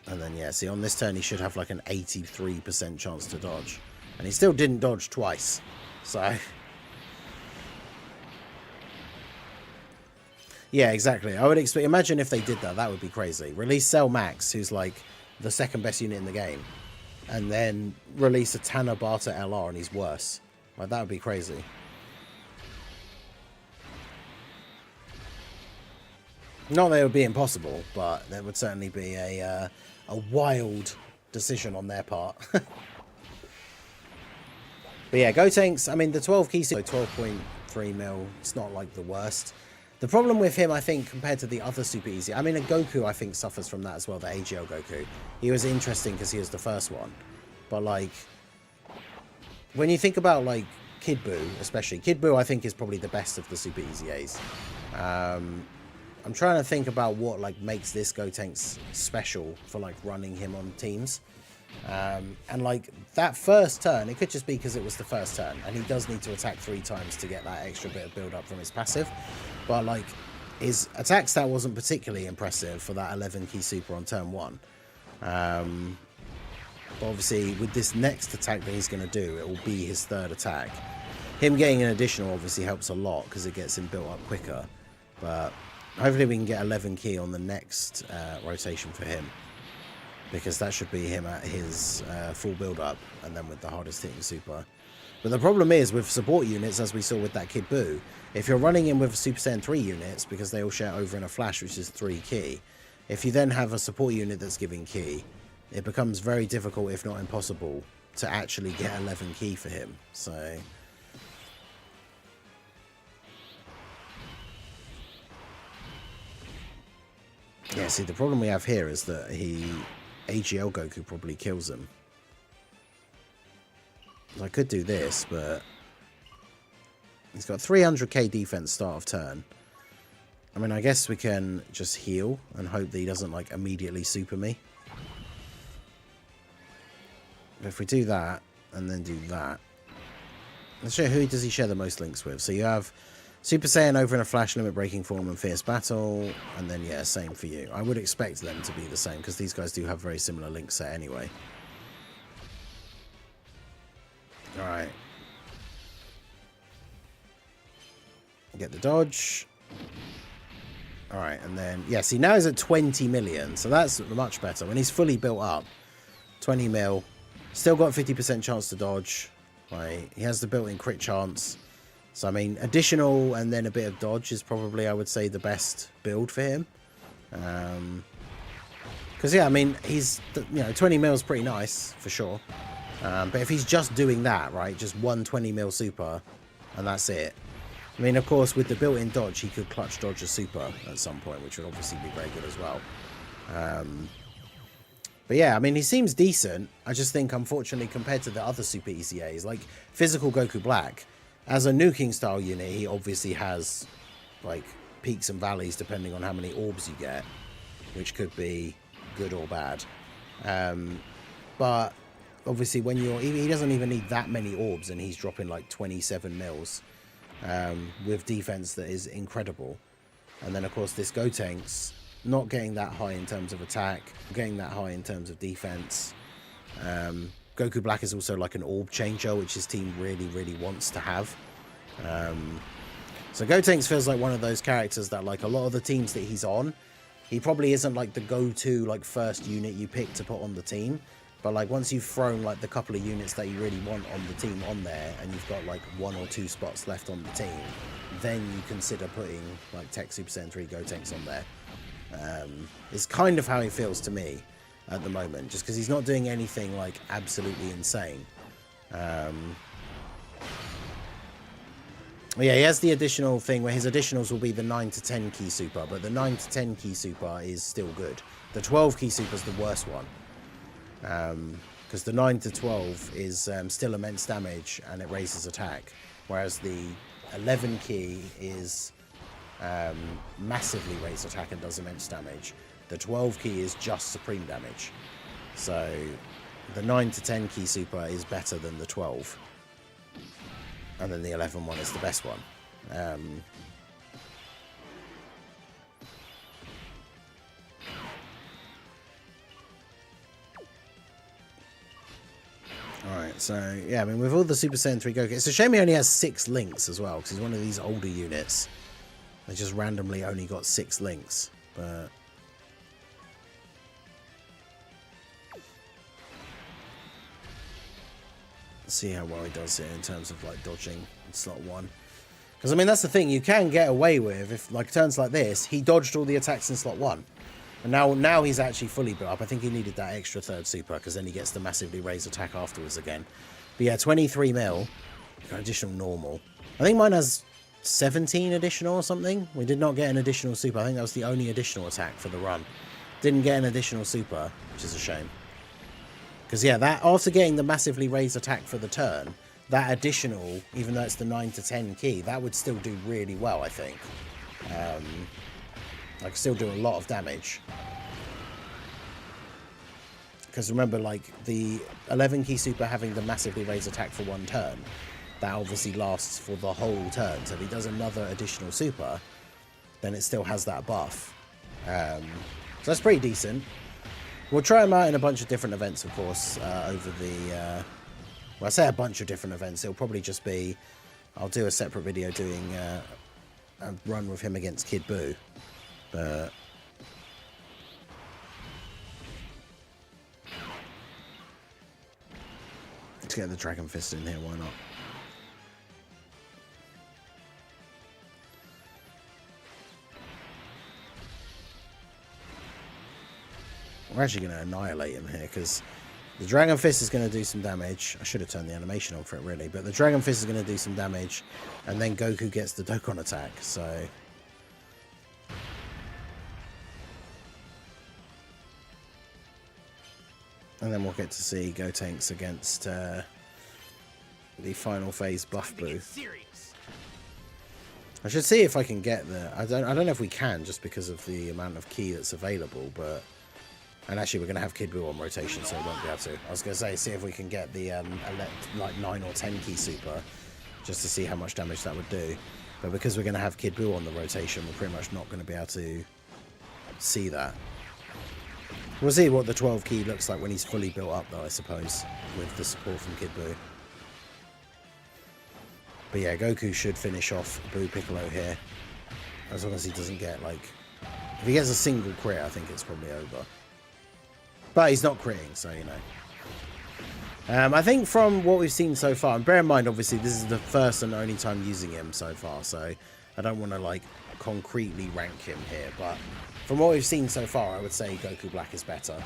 and then yeah, see on this turn he should have like an 83% chance to dodge, and he still didn't dodge twice. So yeah, exactly. I would expect. Imagine if they did that. That would be crazy. Release Cell Max, who's like the second best unit in the game, and then release a Tanabata LR and he's worse. Like, that would be crazy. Not that it would be impossible, but there would certainly be a wild decision on their part. But yeah, Gotenks. I mean, the 12 Ki, 12.3 mil. It's not like the worst. The problem with him, I think, compared to the other super easy, I mean, a Goku, I think, suffers from that as well, the AGL Goku. He was interesting because he was the first one. But, like, when you think about, like, Kid Buu, especially, Kid Buu, I think, is probably the best of the super easy A's. I'm trying to think about what, like, makes this Gotenks special for, like, running him on teams. And, like, that first turn, it could just be because it was the first turn, and he does need to attack 3 times to get that extra bit of build-up from his passive. But, like, his attack stat wasn't particularly impressive for that 11 Ki super on turn 1. But obviously, with this next attack that he's going to do, it will be his 3rd attack. Him getting an additional obviously helps a lot, because it gets him built up quicker. But hopefully we can get 11 Ki on the next rotation for him, because that should be him at his full build-up, and then with the hardest hitting super. But the problem is, with support units, as we saw with that Kid Buu, if you're running in with Super Saiyan 3 units, because they all share over in a flash, which is 3 Ki, if you then have a support unit that's giving Ki, it becomes very difficult, if not impossible, to actually get 11 Ki for him. So yeah, see, the problem we have here is that AGL Goku probably kills him. I could do this, but he's got 300k defense start of turn. I mean, I guess we can just heal and hope that he doesn't, like, immediately super me. But if we do that, and then do that, let's show who does he share the most links with. So you have Super Saiyan over in a flash, limit breaking form, and fierce battle, and then yeah, same for you. I would expect them to be the same, because these guys do have very similar link set anyway. Alright. Get the dodge. Alright, and then, yeah, see, now he's at 20 million, so that's much better. When he's fully built up, 20 mil. Still got 50% chance to dodge. Right? He has the built-in crit chance. So, I mean, additional and then a bit of dodge is probably, I would say, the best build for him. Because, yeah, I mean, he's, 20 mil is pretty nice, for sure. But if he's just doing that, right, just one 20 mil super, and that's it. I mean, of course, with the built-in dodge, he could clutch dodge a super at some point, which would obviously be very good as well. But yeah, I mean, he seems decent. I just think, unfortunately, compared to the other super EZAs, like Physical Goku Black, as a nuking style unit, he obviously has like peaks and valleys depending on how many orbs you get, which could be good or bad. But obviously when he doesn't even need that many orbs and he's dropping like 27 mils with defense that is incredible. And then of course this Gotenks not getting that high in terms of attack, getting that high in terms of defense. Goku Black is also like an orb changer, which his team really wants to have. So Gotenks feels like one of those characters that like a lot of the teams that he's on, he probably isn't like the go-to like first unit you pick to put on the team. But like once you've thrown like the couple of units that you really want on the team on there, and you've got like 1 or 2 spots left on the team, then you consider putting like TEQ Super Saiyan 3 Gotenks on there. It's kind of how he feels to me at the moment, just because he's not doing anything like absolutely insane. Yeah, he has the additional thing where his additionals will be the 9 to 10 key super, but the 9 to 10 key super is still good. The 12 key super is the worst one, because the 9 to 12 is still immense damage and it raises attack, whereas the 11 key is massively raised attack and does immense damage. The 12 key is just supreme damage. So the 9 to 10 key super is better than the 12. And then the 11 one is the best one. Alright, so yeah, I mean, with all the Super Saiyan 3 Goku, it's a shame he only has 6 links as well, because he's one of these older units. They just randomly only got 6 links, but see how well he does here in terms of like dodging in slot 1. Because I mean, that's the thing, you can get away with, if like turns like this, he dodged all the attacks in slot 1. And now he's actually fully built up. I think he needed that extra third super, because then he gets the massively raised attack afterwards again. But yeah, 23 mil, additional normal. I think mine has 17 additional or something. We did not get an additional super. I think that was the only additional attack for the run. Didn't get an additional super, which is a shame. Because yeah, that after getting the massively raised attack for the turn, that additional, even though it's the 9 to 10 key, that would still do really well, I think. Like still do a lot of damage. Because remember, like the 11 key super having the massively raised attack for 1 turn, that obviously lasts for the whole turn. So if he does another additional super, then it still has that buff. So that's pretty decent. We'll try him out in a bunch of different events, of course, over the... well, I say a bunch of different events. It'll probably just be... I'll do a separate video doing a run with him against Kid Buu. But... let's get the Dragon Fist in here, why not? We're actually going to annihilate him here, because the Dragon Fist is going to do some damage. I should have turned the animation on for it, really. But the Dragon Fist is going to do some damage, and then Goku gets the Dokkan attack, so... and then we'll get to see Gotenks against the final phase Buff Blue. I should see if I can get the... I don't know if we can, just because of the amount of key that's available, but... and actually, we're going to have Kid Buu on rotation, so we won't be able to. I was going to say, see if we can get the like 9 or 10 key super, just to see how much damage that would do. But because we're going to have Kid Buu on the rotation, we're pretty much not going to be able to see that. We'll see what the 12 key looks like when he's fully built up, though, I suppose, with the support from Kid Buu. But yeah, Goku should finish off Buu Piccolo here, as long as he doesn't get, like... if he gets a single crit, I think it's probably over. But he's not critting, so, you know, I think from what we've seen so far, and bear in mind, obviously, this is the first and only time using him so far, so I don't want to, like, concretely rank him here, but from what we've seen so far, I would say Goku Black is better.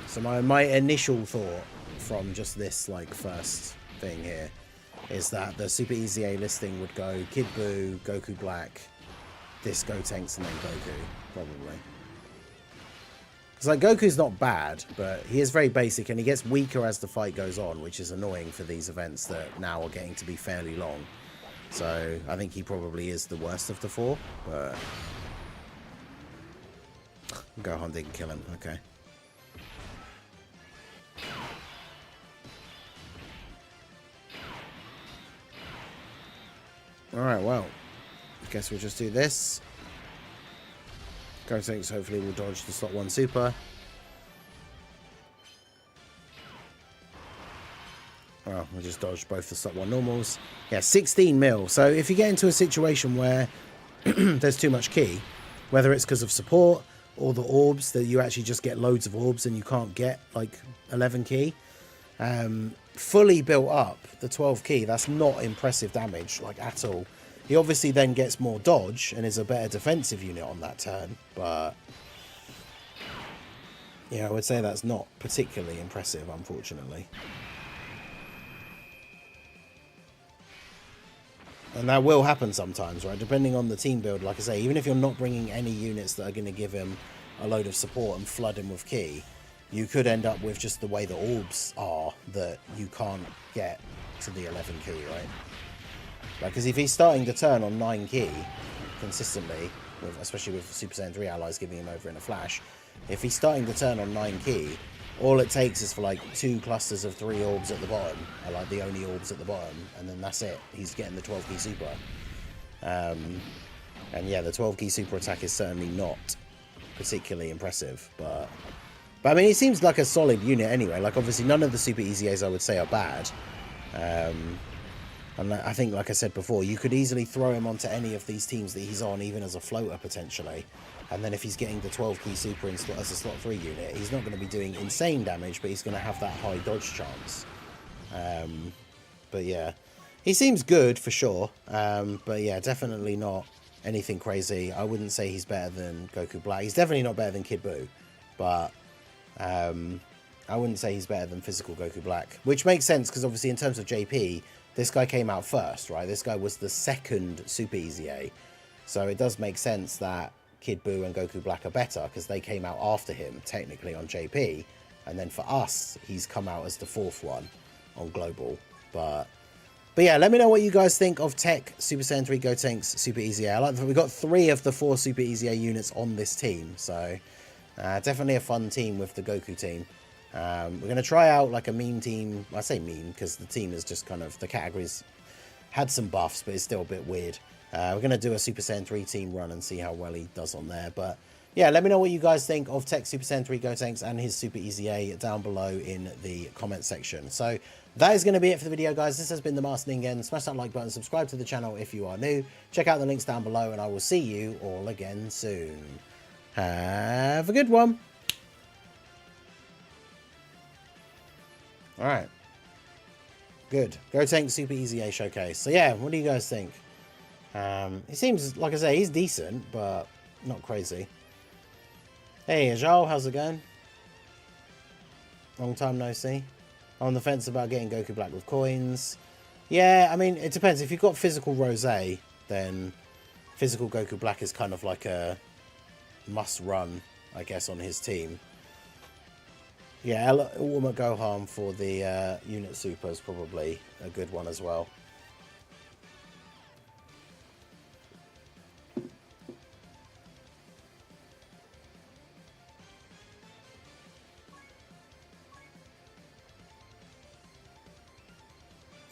So my initial thought from just this, like, first thing here is that the Super EZA listing would go Kid Buu, Goku Black, this Gotenks, and then Goku, probably. Because, like, Goku's not bad, but he is very basic, and he gets weaker as the fight goes on, which is annoying for these events that now are getting to be fairly long. So, I think he probably is the worst of the four, but... Gohan didn't kill him, okay. Alright, well, I guess we'll just do this. Gotenks hopefully will dodge the slot 1 super. Well, we'll just dodge both the slot 1 normals. Yeah, 16 mil. So if you get into a situation where there's too much ki, whether it's because of support or the orbs, that you actually just get loads of orbs and you can't get like 11 ki, fully built up, the 12 ki, that's not impressive damage, like, at all. He obviously then gets more dodge and is a better defensive unit on that turn, but yeah, I would say that's not particularly impressive, unfortunately. And that will happen sometimes, right? Depending on the team build, like I say, even if you're not bringing any units that are going to give him a load of support and flood him with ki, you could end up with just the way the orbs are that you can't get to the 11 ki, right? Like, because if he's starting to turn on 9 ki consistently, especially with Super Saiyan 3 allies giving him over in a flash, if he's starting to turn on 9 ki, all it takes is for like 2 clusters of 3 orbs at the bottom, are like the only orbs at the bottom, and then that's it. He's getting the 12 ki super. And yeah, the 12 ki super attack is certainly not particularly impressive, but I mean, he seems like a solid unit anyway. Like, obviously, none of the Super EZAs I would say are bad. And I think, like I said before, you could easily throw him onto any of these teams that he's on, even as a floater, potentially. And then if he's getting the 12 ki super as a slot 3 unit, he's not going to be doing insane damage, but he's going to have that high dodge chance. But yeah, he seems good for sure. But yeah, definitely not anything crazy. I wouldn't say he's better than Goku Black. He's definitely not better than Kid Buu, but I wouldn't say he's better than physical Goku Black, which makes sense because obviously in terms of JP, this guy came out first, right? This guy was the second Super EZA, so it does make sense that Kid Buu and Goku Black are better because they came out after him technically on JP, and then for us he's come out as the 4th one on global. But yeah, let me know what you guys think of TEQ Super Saiyan 3 Gotenks Super EZA. I like that we got 3 of the 4 Super EZA units on this team, so definitely a fun team with the Goku team. We're going to try out like a meme team. I say meme because the team is just kind of, the categories had some buffs, but it's still a bit weird. We're going to do a Super Saiyan 3 team run and see how well he does on there. But yeah, let me know what you guys think of TEQ Super Saiyan 3 Gotenks and his Super EZA down below in the comment section. So that is going to be it for the video, guys. This has been the Master Ningen. Smash that like button, subscribe to the channel if you are new. Check out the links down below, and I will see you all again soon. Have a good one. Alright. Good. Gotenks Super EZA Showcase. So yeah, what do you guys think? He seems, like I say, he's decent, but not crazy. Hey, Ajal, how's it going? Long time no see. On the fence about getting Goku Black with coins. Yeah, I mean, it depends. If you've got physical Rose, then physical Goku Black is kind of like a must-run, I guess, on his team. Yeah, Ultimate Gohan for the unit super is probably a good one as well.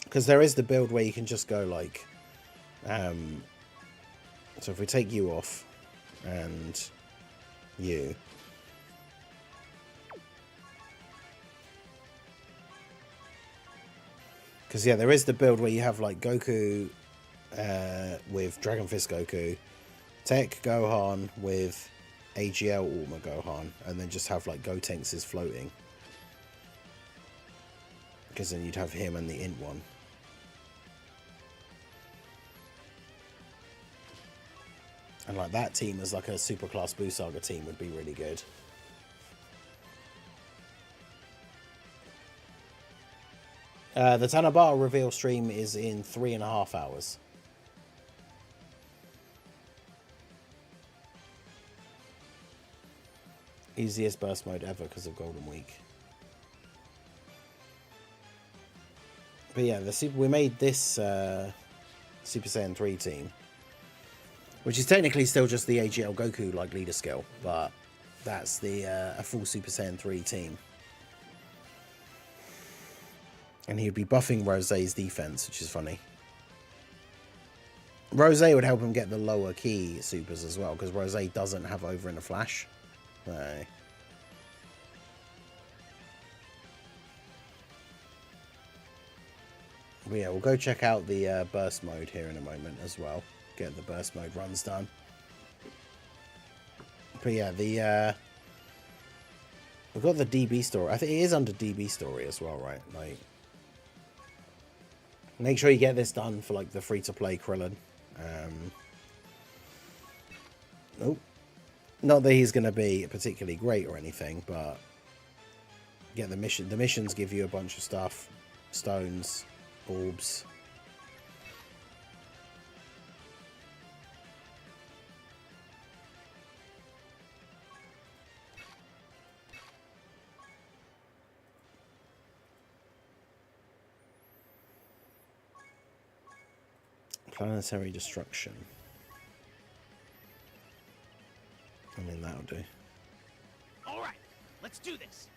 Because there is the build where you can just go like, so if we take you off and you, because yeah, there is the build where you have like Goku with Dragon Fist Goku, TEQ Gohan with AGL Ultimate Gohan, and then just have like Gotenks is floating. Because then you'd have him and the int one. And like that team as like a super class Buu Saga team would be really good. The Tanabata reveal stream is in 3.5 hours. Easiest burst mode ever because of Golden Week. But yeah, we made this Super Saiyan 3 team, which is technically still just the AGL Goku like leader skill, but that's the a full Super Saiyan 3 team. And he'd be buffing Rosé's defense, which is funny. Rosé would help him get the lower key supers as well, because Rosé doesn't have over in a flash. So. But yeah, we'll go check out the burst mode here in a moment as well. Get the burst mode runs done. But yeah, we've got the DB story. I think it is under DB story as well, right? Like, make sure you get this done for like the free-to-play Krillin. Nope. Not that he's going to be particularly great or anything, but get the mission. The missions give you a bunch of stuff, stones, orbs. Planetary destruction. I mean, that'll do. All right, let's do this.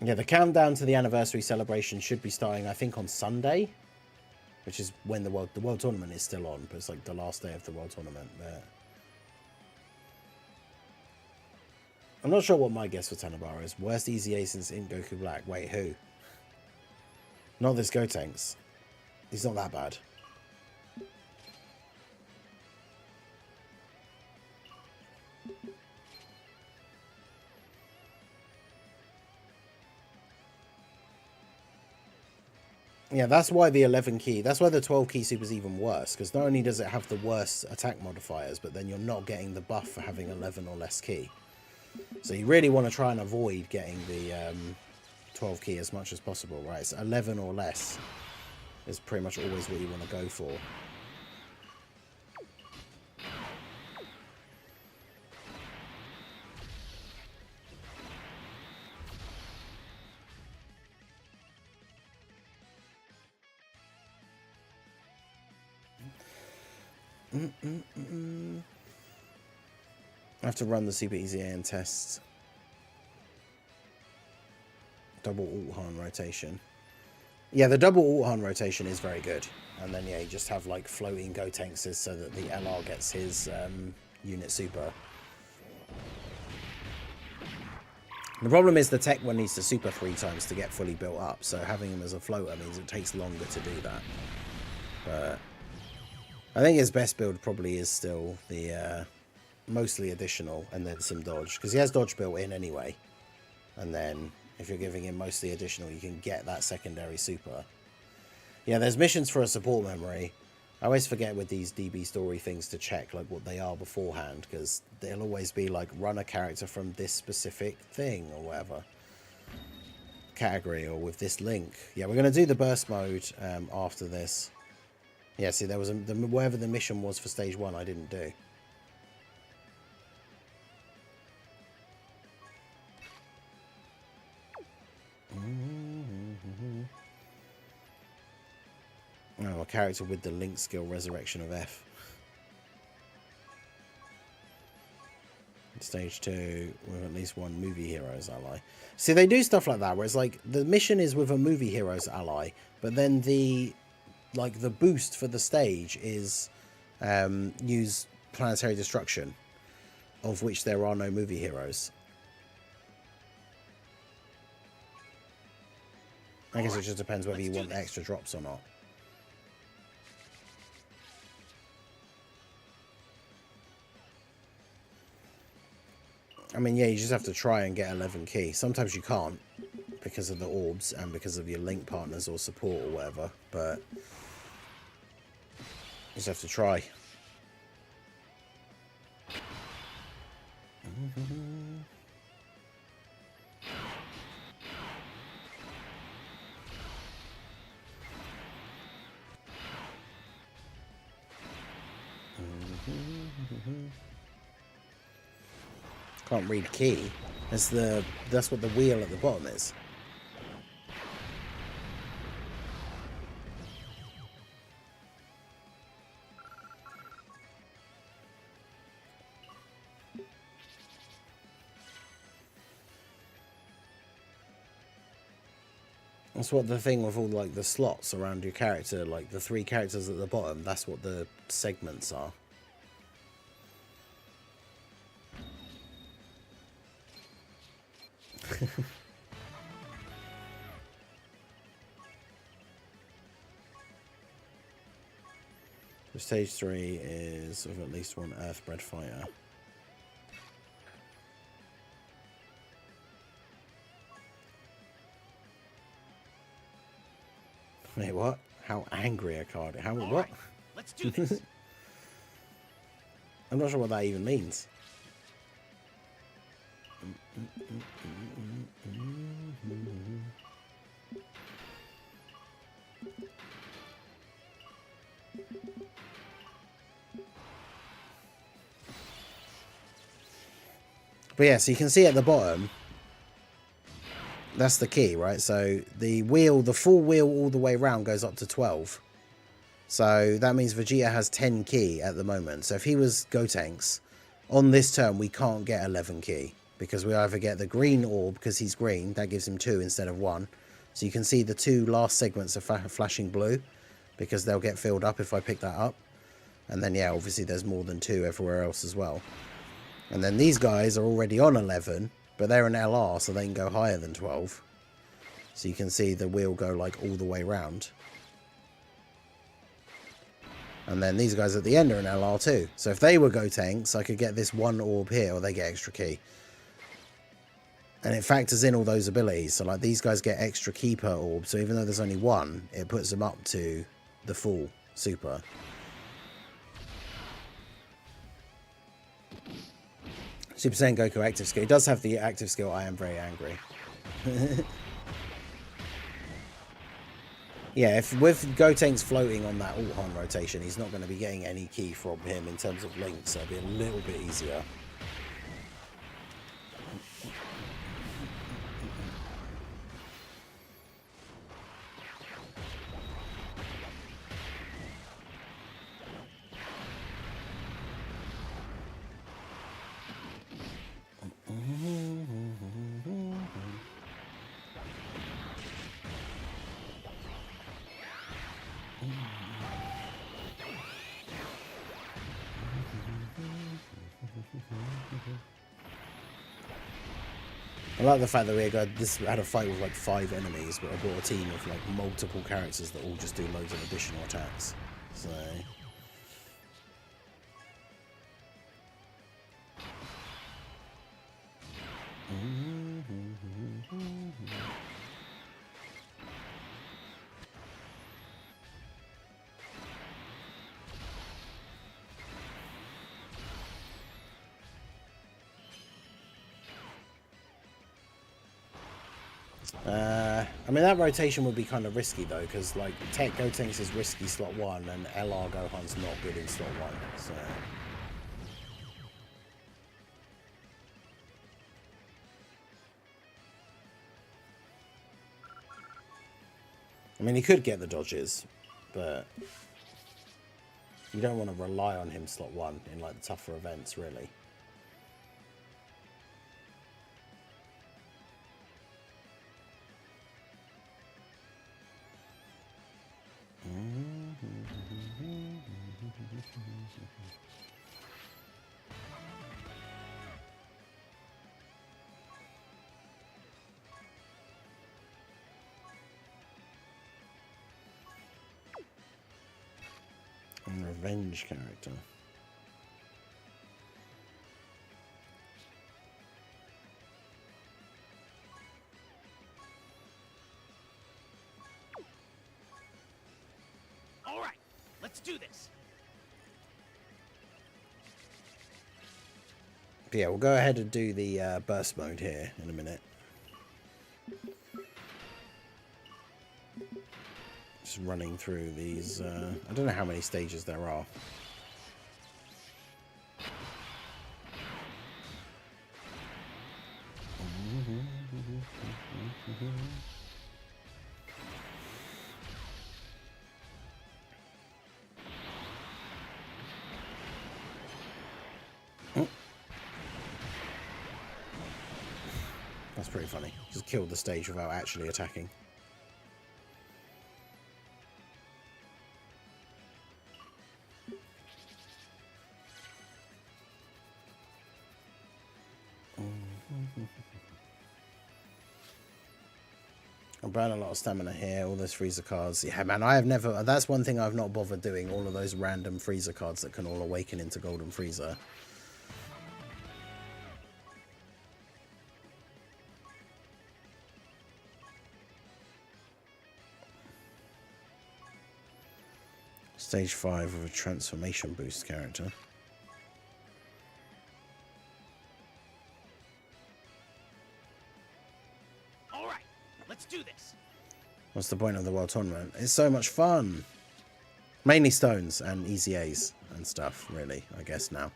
Yeah, the countdown to the anniversary celebration should be starting, I think, on Sunday, which is when the world tournament is still on, but it's like the last day of the world tournament. But I'm not sure what my guess for Tanabata is. Worst EZA since in Goku Black. Wait, who? Not this Gotenks. He's not that bad. Yeah, that's why the 11 key, that's why the 12 key super is even worse, because not only does it have the worst attack modifiers, but then you're not getting the buff for having 11 or less key. So you really want to try and avoid getting the 12 key as much as possible, right? So 11 or less is pretty much always what you want to go for. I have to run the Super Easy AN test. Double Alt-Han rotation. Yeah, the double Alt-Han rotation is very good. And then, yeah, you just have, like, floating Gotenkses so that the LR gets his unit super. The problem is the tech one needs to super 3 times to get fully built up. So having him as a floater means it takes longer to do that. But I think his best build probably is still the mostly additional and then some dodge. Because he has dodge built in anyway. And then if you're giving him mostly additional, you can get that secondary super. Yeah, there's missions for a support memory. I always forget with these DB story things to check like what they are beforehand. Because they'll always be like run a character from this specific thing or whatever. Category or with this link. Yeah, we're going to do the burst mode after this. Yeah, see, there was whatever the mission was for stage 1, I didn't do. Oh, a character with the link skill, Resurrection of F. Stage 2 with at least one movie hero's ally. See, they do stuff like that where it's like the mission is with a movie hero's ally, but then the boost for the stage is use planetary destruction, of which there are no movie heroes. I guess it just depends whether you want the extra drops or not. I mean, yeah, you just have to try and get 11 key. Sometimes you can't, because of the orbs and because of your link partners or support or whatever, but you just have to try. Can't read key. That's what the wheel at the bottom is. That's what the thing with all like the slots around your character, like the 3 characters at the bottom, that's what the segments are. So stage 3 is with at least 1 Earthbred fighter. Wait, what? How angry a card? How what? Right, let's do this. I'm not sure what that even means. But yeah, so you can see at the bottom, that's the key, right? So the wheel, the full wheel all the way around goes up to 12. So that means Vegeta has 10 key at the moment. So if he was Gotenks, on this turn we can't get 11 key. Because we either get the green orb, because he's green, that gives him 2 instead of 1. So you can see the 2 last segments are flashing blue, because they'll get filled up if I pick that up. And then yeah, obviously there's more than 2 everywhere else as well. And then these guys are already on 11, but they're an LR, so they can go higher than 12. So you can see the wheel go like all the way round. And then these guys at the end are an LR too. So if they were Gotenks, I could get this 1 orb here, or they get extra key. And it factors in all those abilities. So like these guys get extra key per orb, so even though there's only 1, it puts them up to the full super. Super Saiyan Goku active skill. He does have the active skill, I am very angry. Yeah, if with Gotenks floating on that Alt-Han rotation, he's not going to be getting any key from him in terms of links, so it'll be a little bit easier. I like the fact that we had a fight with like 5 enemies, but I brought a team of like multiple characters that all just do loads of additional attacks. So I mean, that rotation would be kind of risky though, because like TEQ Gotenks is risky slot 1 and LR Gohan's not good in slot 1, so I mean, he could get the dodges, but you don't want to rely on him slot 1 in like the tougher events, really. And revenge character. But yeah, we'll go ahead and do the burst mode here in a minute. Just running through these. I don't know how many stages there are. That's pretty funny. Just killed the stage without actually attacking. I'm burning a lot of stamina here, all those freezer cards. Yeah, man, I have never... That's one thing I've not bothered doing, all of those random freezer cards that can all awaken into Golden Freezer. Stage 5 of a transformation boost character. Alright, let's do this. What's the point of the World Tournament? It's so much fun! Mainly stones and EZAs and stuff, really, I guess now.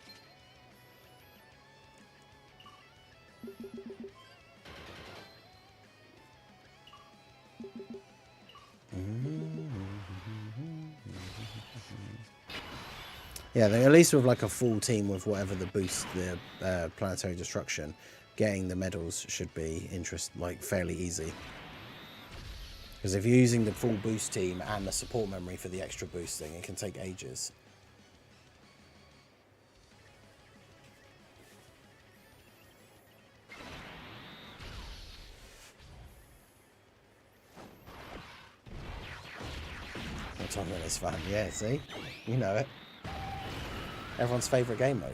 Yeah, at least with like a full team with whatever the boost, the planetary destruction, getting the medals should be fairly easy. Because if you're using the full boost team and the support memory for the extra boosting, it can take ages. What time is fun? Yeah, see? You know it. Everyone's favourite game mode.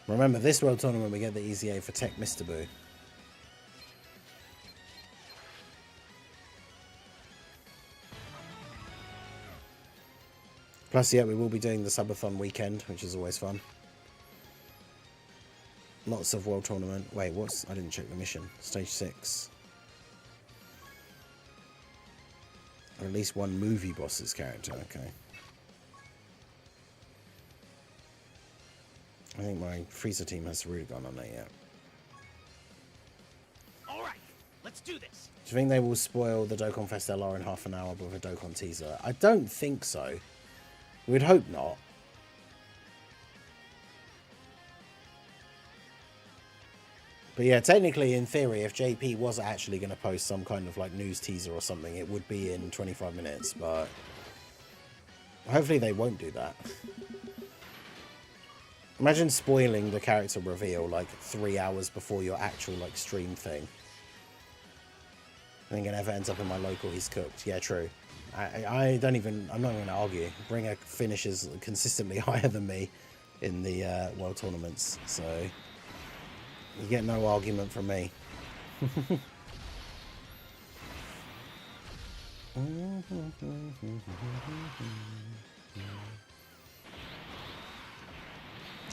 Remember, this World Tournament we get the EZA for TEQ Mr. Boo. Plus, yeah, we will be doing the subathon weekend, which is always fun. Lots of World Tournament. Wait, what's... I didn't check the mission. Stage 6. Or at least one movie boss's character, okay. I think my freezer team has really gone on there yet. Alright, let's do this. Do you think they will spoil the Dokkan Fest LR in half an hour with a Dokkan teaser? I don't think so. We'd hope not. But yeah, technically, in theory, if JP was actually going to post some kind of like news teaser or something, it would be in 25 minutes, but hopefully they won't do that. Imagine spoiling the character reveal like 3 hours before your actual like stream thing. I think it never ends up in my local, he's cooked. Yeah, true. I'm not even going to argue. Bringer finishes consistently higher than me in the World Tournaments, so you get no argument from me.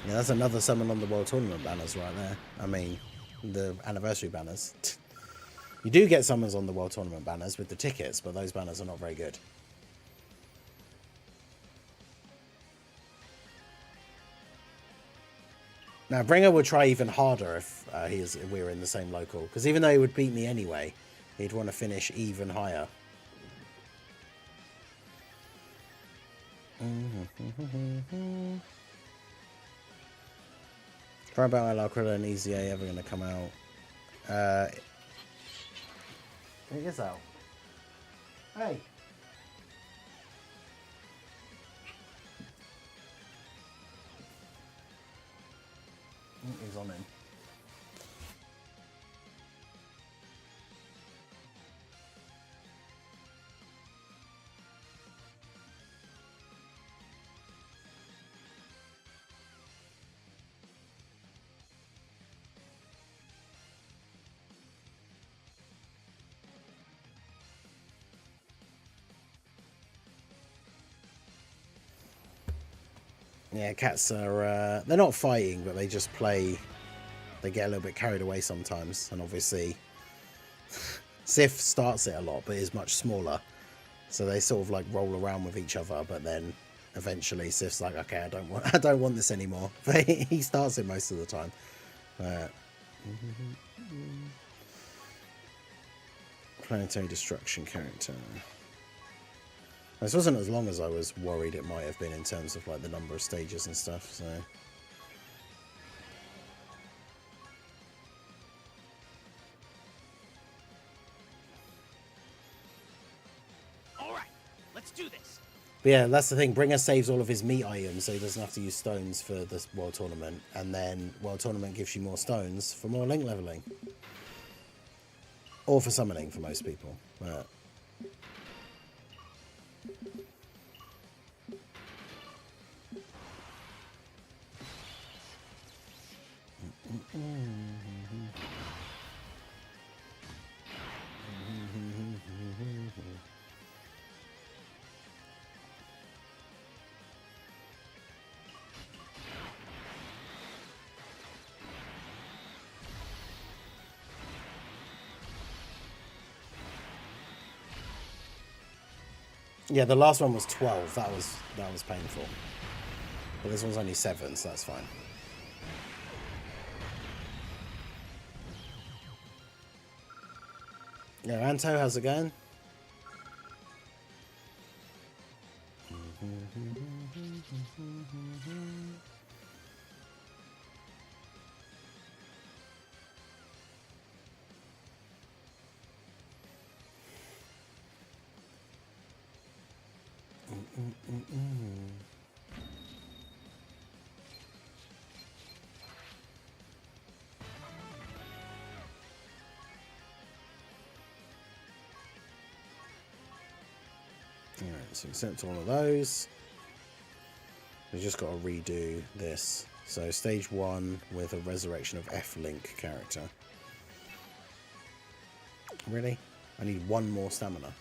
Yeah, that's another summon on the World Tournament banners right there. I mean, the anniversary banners. You do get summons on the World Tournament banners with the tickets, but those banners are not very good. Now, Bringer would try even harder if we were in the same local, because even though he would beat me anyway, he'd want to finish even higher. Try about Alacrilla and EZA ever going to come out. It is out. Hey. He's on in. Yeah, cats are, they're not fighting, but they just play, they get a little bit carried away sometimes, and obviously Sif starts it a lot, but is much smaller, so they sort of like roll around with each other, but then eventually Sif's like, okay, I don't want this anymore, but he starts it most of the time. Planetary destruction character. This wasn't as long as I was worried it might have been in terms of like the number of stages and stuff, so. Alright, let's do this. But yeah, that's the thing. Bringer saves all of his meat items, so he doesn't have to use stones for this World Tournament. And then World Tournament gives you more stones for more link leveling. Or for summoning for most people. But yeah, the last one was 12. That was painful. But this one's only 7, so that's fine. Yeah, Anto, how's it going? Alright, so accept all of those. We've just got to redo this. So stage 1 with a resurrection of F-Link character. Really? I need 1 more stamina.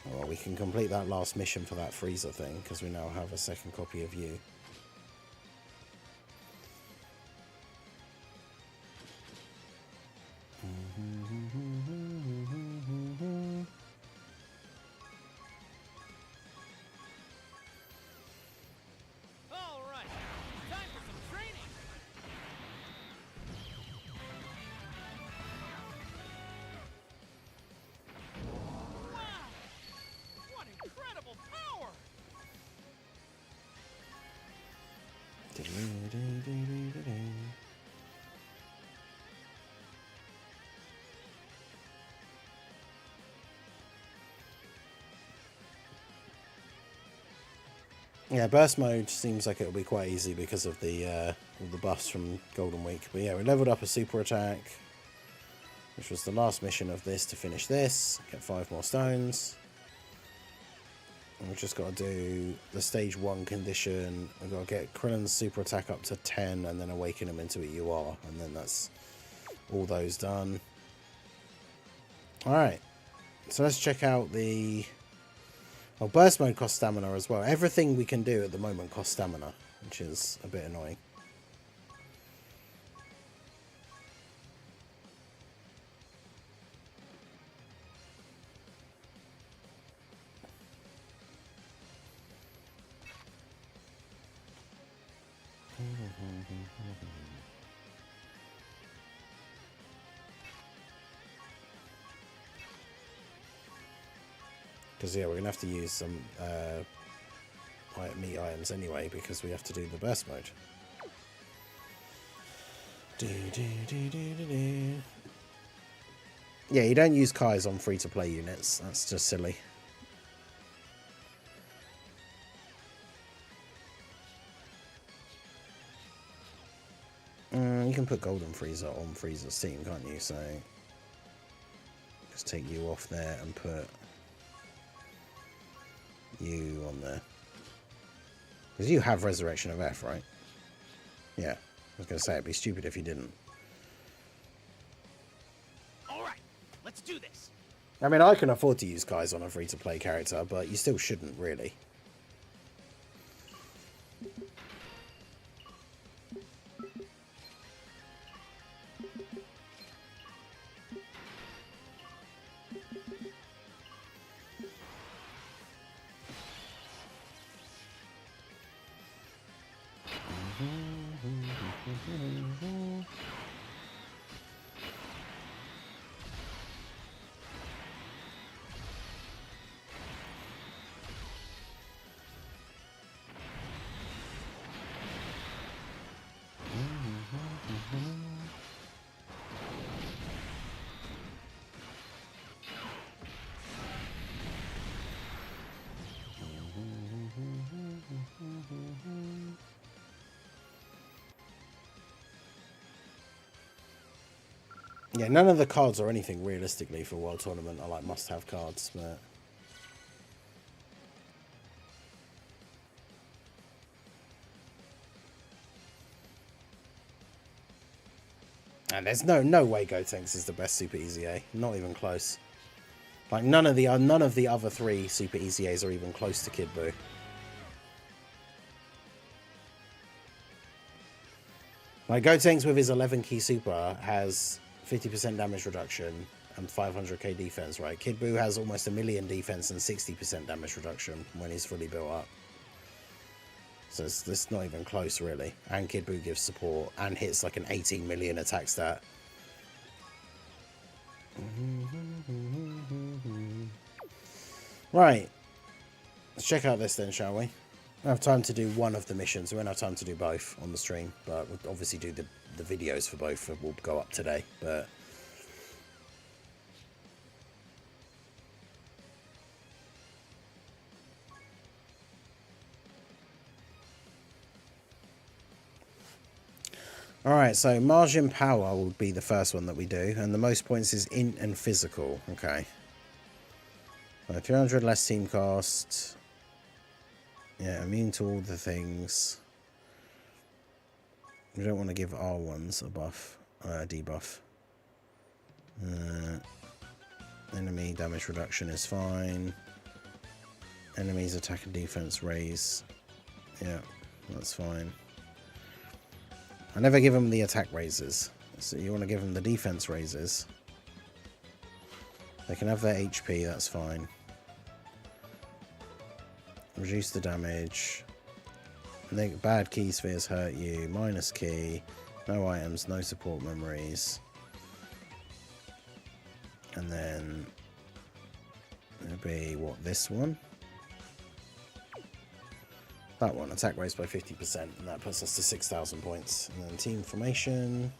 Well, we can complete that last mission for that freezer thing, because we now have a second copy of you. Alright, time for some training. Wow! What incredible power! Yeah, burst mode seems like it'll be quite easy because of the all the buffs from Golden Week. But yeah, we leveled up a super attack, which was the last mission of this to finish this. Get 5 more stones. And we've just got to do the stage 1 condition. We've got to get Krillin's super attack up to 10 and then awaken him into a UR. And then that's all those done. Alright, so let's check out the... Oh, burst mode costs stamina as well. Everything we can do at the moment costs stamina, which is a bit annoying. Because, yeah, we're going to have to use some meat items anyway, because we have to do the burst mode. Yeah, you don't use Kais on free-to-play units. That's just silly. You can put Golden Freezer on Freezer's team, can't you? So, just take you off there and put you on there. Because you have Resurrection of F, right? Yeah. I was going to say, it'd be stupid if you didn't. Alright, I mean, I can afford to use Kai's on a free-to-play character, but you still shouldn't, really. Yeah, none of the cards or anything realistically for World Tournament are like must-have cards, but... And there's no way Gotenks is the best Super EZA. Not even close. Like, none of the other three Super EZAs are even close to Kid Buu. Like, Gotenks with his 11 key super has 50% damage reduction and 500k defense, right? Kid Buu has almost 1 million defense and 60% damage reduction when he's fully built up. So it's not even close, really. And Kid Buu gives support and hits like an 18 million attack stat. Right. Let's check out this then, shall we? I have time to do one of the missions. We won't have time to do both on the stream, but we'll obviously do the videos for both. Will go up today, but... Alright, so margin power will be the first one that we do, and the most points is int and physical. Okay. So 300 less team cost. Yeah, immune to all the things. We don't want to give R1s a buff, debuff. Enemy damage reduction is fine. Enemies attack and defense raise. Yeah, that's fine. I never give them the attack raises. So you want to give them the defense raises. They can have their HP, that's fine. Reduce the damage. Bad key spheres hurt you. Minus key. No items, no support memories. And then it'll be what, this one? That one, attack raised by 50%, and that puts us to 6,000 points. And then team formation.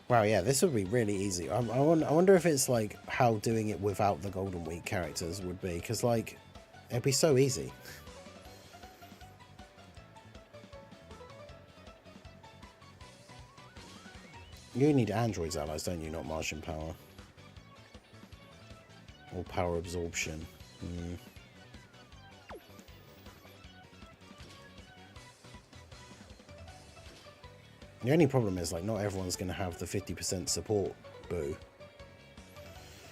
Wow, yeah, this would be really easy. I wonder if it's like how doing it without the Golden Week characters would be, because like it'd be so easy. You need androids allies, don't you? Not margin power or power absorption. The only problem is, like, not everyone's going to have the 50% support Buu.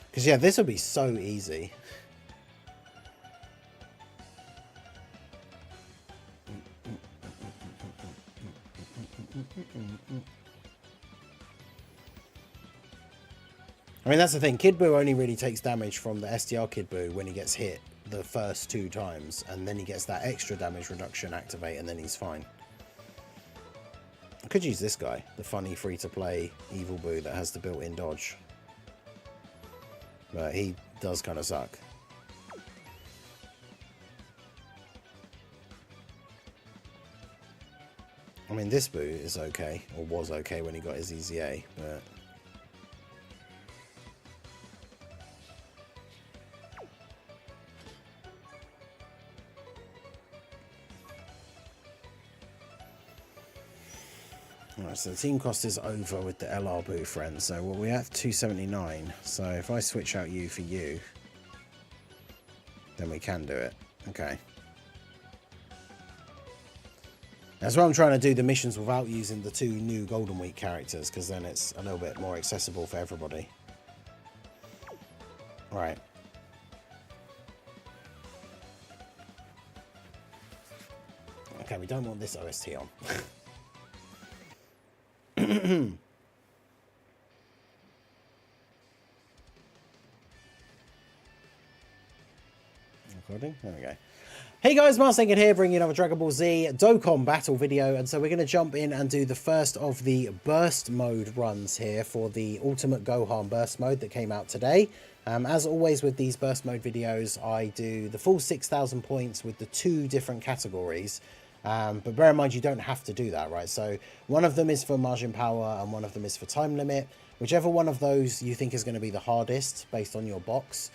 Because, yeah, this would be so easy. I mean, that's the thing. Kid Buu only really takes damage from the STR Kid Buu when he gets hit the first 2 times. And then he gets that extra damage reduction activate, and then he's fine. I could use this guy, the funny free-to-play evil Buu that has the built-in dodge. But he does kind of suck. I mean, this Buu is okay, or was okay when he got his EZA, but... Alright, so the team cost is over with the LR Boo friend. So well, we're at 279. So if I switch out you for you, then we can do it. Okay. That's why I'm trying to do the missions without using the 2 new Golden Week characters, because then it's a little bit more accessible for everybody. Right. Okay, we don't want this OST on. Recording? There we go. Hey guys, Marsenkin here, bringing you another Dragon Ball Z Dokkan battle video, and so we're going to jump in and do the first of the burst mode runs here for the Ultimate Gohan burst mode that came out today. As always with these burst mode videos, I do the full 6,000 points with the 2 different categories, but bear in mind you don't have to do that, right? So one of them is for margin power and one of them is for time limit. Whichever one of those you think is going to be the hardest based on your box,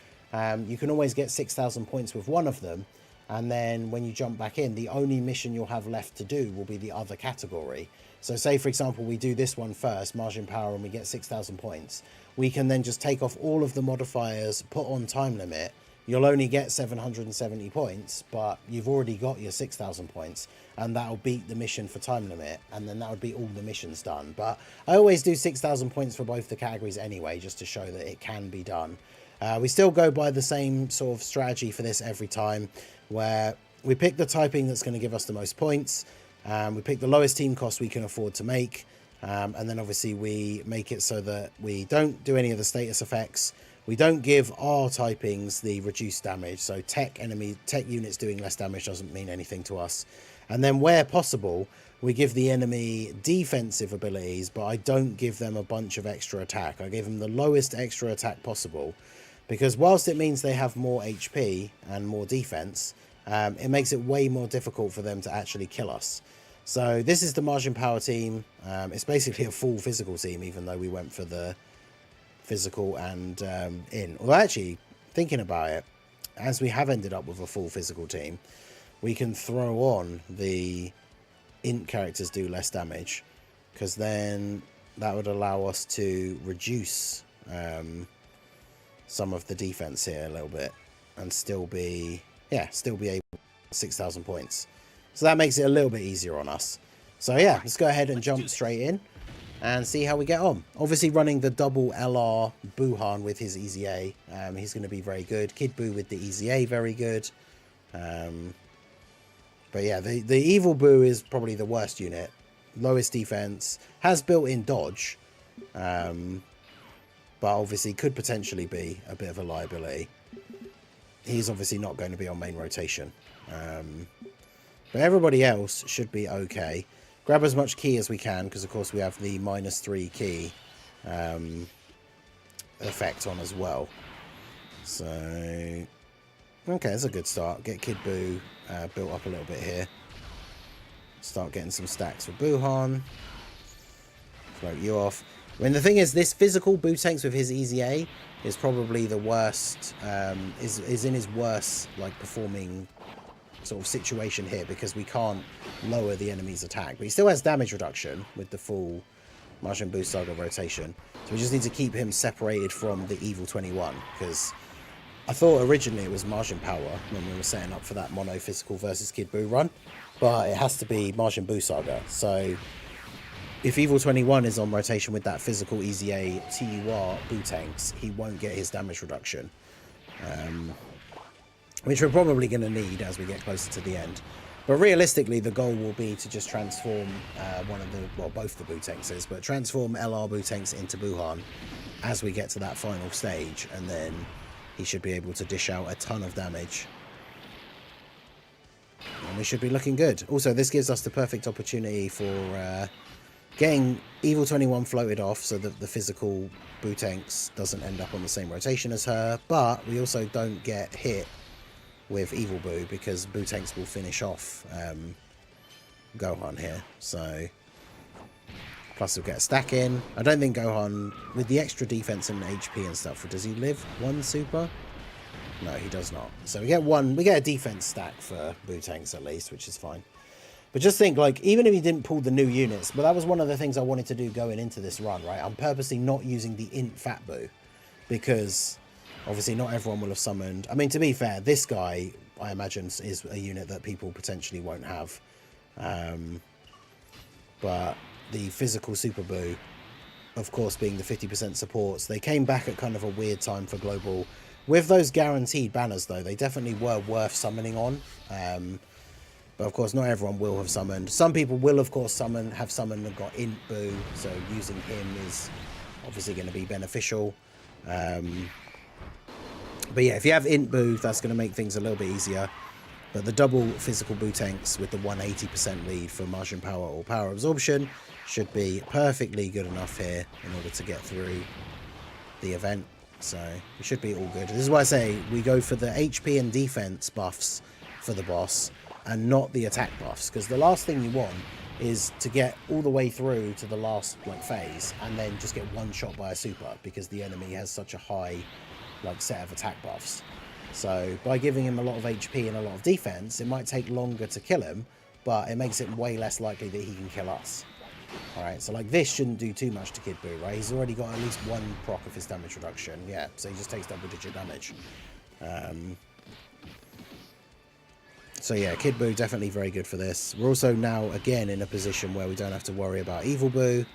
you can always get 6,000 points with one of them. And then when you jump back in, the only mission you'll have left to do will be the other category. So say, for example, we do this one first, margin power, and we get 6,000 points. We can then just take off all of the modifiers, put on time limit. You'll only get 770 points, but you've already got your 6,000 points. And that'll beat the mission for time limit. And then that would be all the missions done. But I always do 6,000 points for both the categories anyway, just to show that it can be done. We still go by the same sort of strategy for this every time, where we pick the typing that's going to give us the most points. We pick the lowest team cost we can afford to make. And then obviously we make it so that we don't do any of the status effects. We don't give our typings the reduced damage. So tech units doing less damage doesn't mean anything to us. And then where possible, we give the enemy defensive abilities, but I don't give them a bunch of extra attack. I give them the lowest extra attack possible. Because whilst it means they have more HP and more defense, it makes it way more difficult for them to actually kill us. So this is the margin power team. It's basically a full physical team, even though we went for the physical and in. Well, actually, thinking about it, as we have ended up with a full physical team, we can throw on the int characters do less damage, because then that would allow us to reduce some of the defense here a little bit and still be able 6,000 points. So that makes it a little bit easier on us. So yeah, let's go ahead and jump straight in and see how we get on. Obviously running the double LR Buhan with his EZA, he's going to be very good. Kid Buu with the EZA, very good. But yeah, the Evil Buu is probably the worst unit. Lowest defense, has built-in dodge, but obviously could potentially be a bit of a liability. He's obviously not going to be on main rotation. But everybody else should be okay. Grab as much key as we can, because of course we have the -3 key effect on as well. So, okay, that's a good start. Get Kid Buu built up a little bit here. Start getting some stacks for Buhan. Float you off. I mean, the thing is, this physical Gotenks with his EZA is probably the worst, is in his worst, like, performing sort of situation here, because we can't lower the enemy's attack. But he still has damage reduction with the full Majin Buu Saga rotation. So we just need to keep him separated from the Evil 21, because I thought originally it was Majin Power when we were setting up for that mono physical versus Kid Buu run, but it has to be Majin Buu Saga. So if Evil 21 is on rotation with that physical EZA TUR Gotenks, he won't get his damage reduction. Which we're probably going to need as we get closer to the end. But realistically, the goal will be to just transform both the Gotenkses, but transform LR Gotenks into Buhan as we get to that final stage, and then he should be able to dish out a ton of damage. And we should be looking good. Also, this gives us the perfect opportunity for getting Evil 21 floated off so that the physical Gotenks doesn't end up on the same rotation as her, but we also don't get hit with Evil Buu, because Gotenks will finish off Gohan here. So plus we'll get a stack in. I don't think Gohan, with the extra defense and HP and stuff, does he live one super? No, he does not. So we get a defense stack for Gotenks at least, which is fine. But just think, like, even if he didn't pull the new units, but that was one of the things I wanted to do going into this run, right? I'm purposely not using the Int Fat Boo, because obviously not everyone will have summoned. I mean, to be fair, this guy, I imagine, is a unit that people potentially won't have. But the physical Super Boo, of course, being the 50% supports, they came back at kind of a weird time for global. With those guaranteed banners, though, they definitely were worth summoning on. But of course, not everyone will have summoned. Some people will, of course, have summoned and got Int Boo, so using him is obviously going to be beneficial. But yeah, if you have Int Boo, that's going to make things a little bit easier. But the double physical Boo tanks with the 180% lead for margin power or power absorption should be perfectly good enough here in order to get through the event. So we should be all good. This is why I say we go for the HP and defense buffs for the boss and not the attack buffs, because the last thing you want is to get all the way through to the last phase and then just get one shot by a super, because the enemy has such a high set of attack buffs. So by giving him a lot of HP and a lot of defense, it might take longer to kill him, but it makes it way less likely that he can kill us. Alright, so this shouldn't do too much to Kid Boo, right? He's already got at least one proc of his damage reduction. Yeah, so he just takes double-digit damage. So yeah, Kid Boo definitely very good for this. We're also now, again, in a position where we don't have to worry about Evil Boo,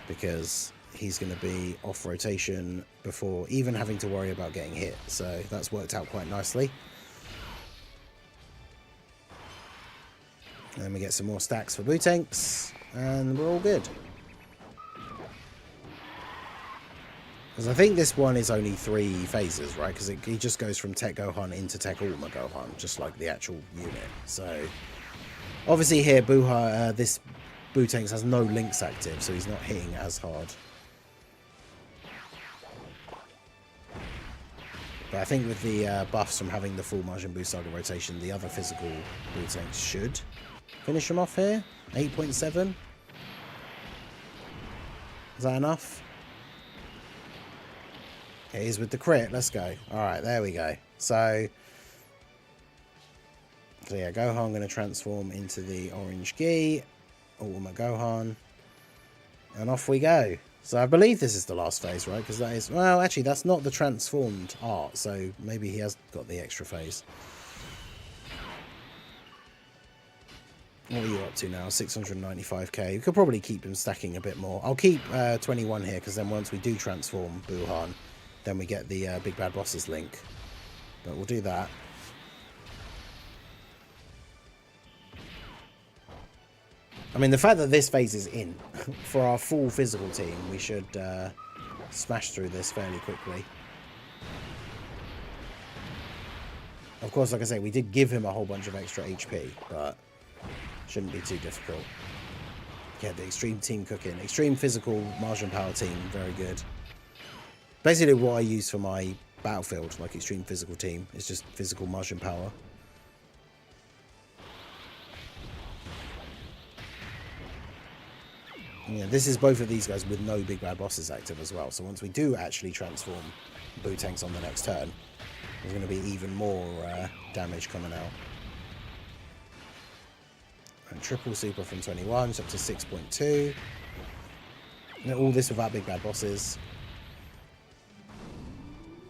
because he's going to be off rotation before even having to worry about getting hit. So that's worked out quite nicely. And then we get some more stacks for Boo tanks, and we're all good. Because I think this one is only 3 phases, right? Because he just goes from TEQ Gohan into TEQ Ultimate Gohan, just like the actual unit. So obviously here, this Boo tanks has no links active, so he's not hitting as hard. But I think with the buffs from having the full Majin Buu Saga rotation, the other physical Boo tanks should finish him off here. 8.7. Is that enough? It is with the crit. Let's go. Alright, there we go. So yeah, Gohan going to transform into the orange gi. Ultimate Gohan. And off we go. So I believe this is the last phase, right? Because that is... Well, actually, that's not the transformed art. So maybe he has got the extra phase. What are you up to now? 695k. We could probably keep him stacking a bit more. I'll keep 21 here, because then once we do transform Buhan, then we get the Big Bad Bosses link. But we'll do that. I mean, the fact that this phase is in, for our full physical team, we should smash through this fairly quickly. Of course, like I say, we did give him a whole bunch of extra HP, but shouldn't be too difficult. Yeah, the extreme team cooking. Extreme physical margin power team, very good. Basically what I use for my battlefield, like extreme physical team, is just physical margin power. Yeah, this is both of these guys with no Big Bad Bosses active as well. So once we do actually transform Boo tanks on the next turn, there's going to be even more damage coming out. And triple super from 21, so up to 6.2. All this without Big Bad Bosses.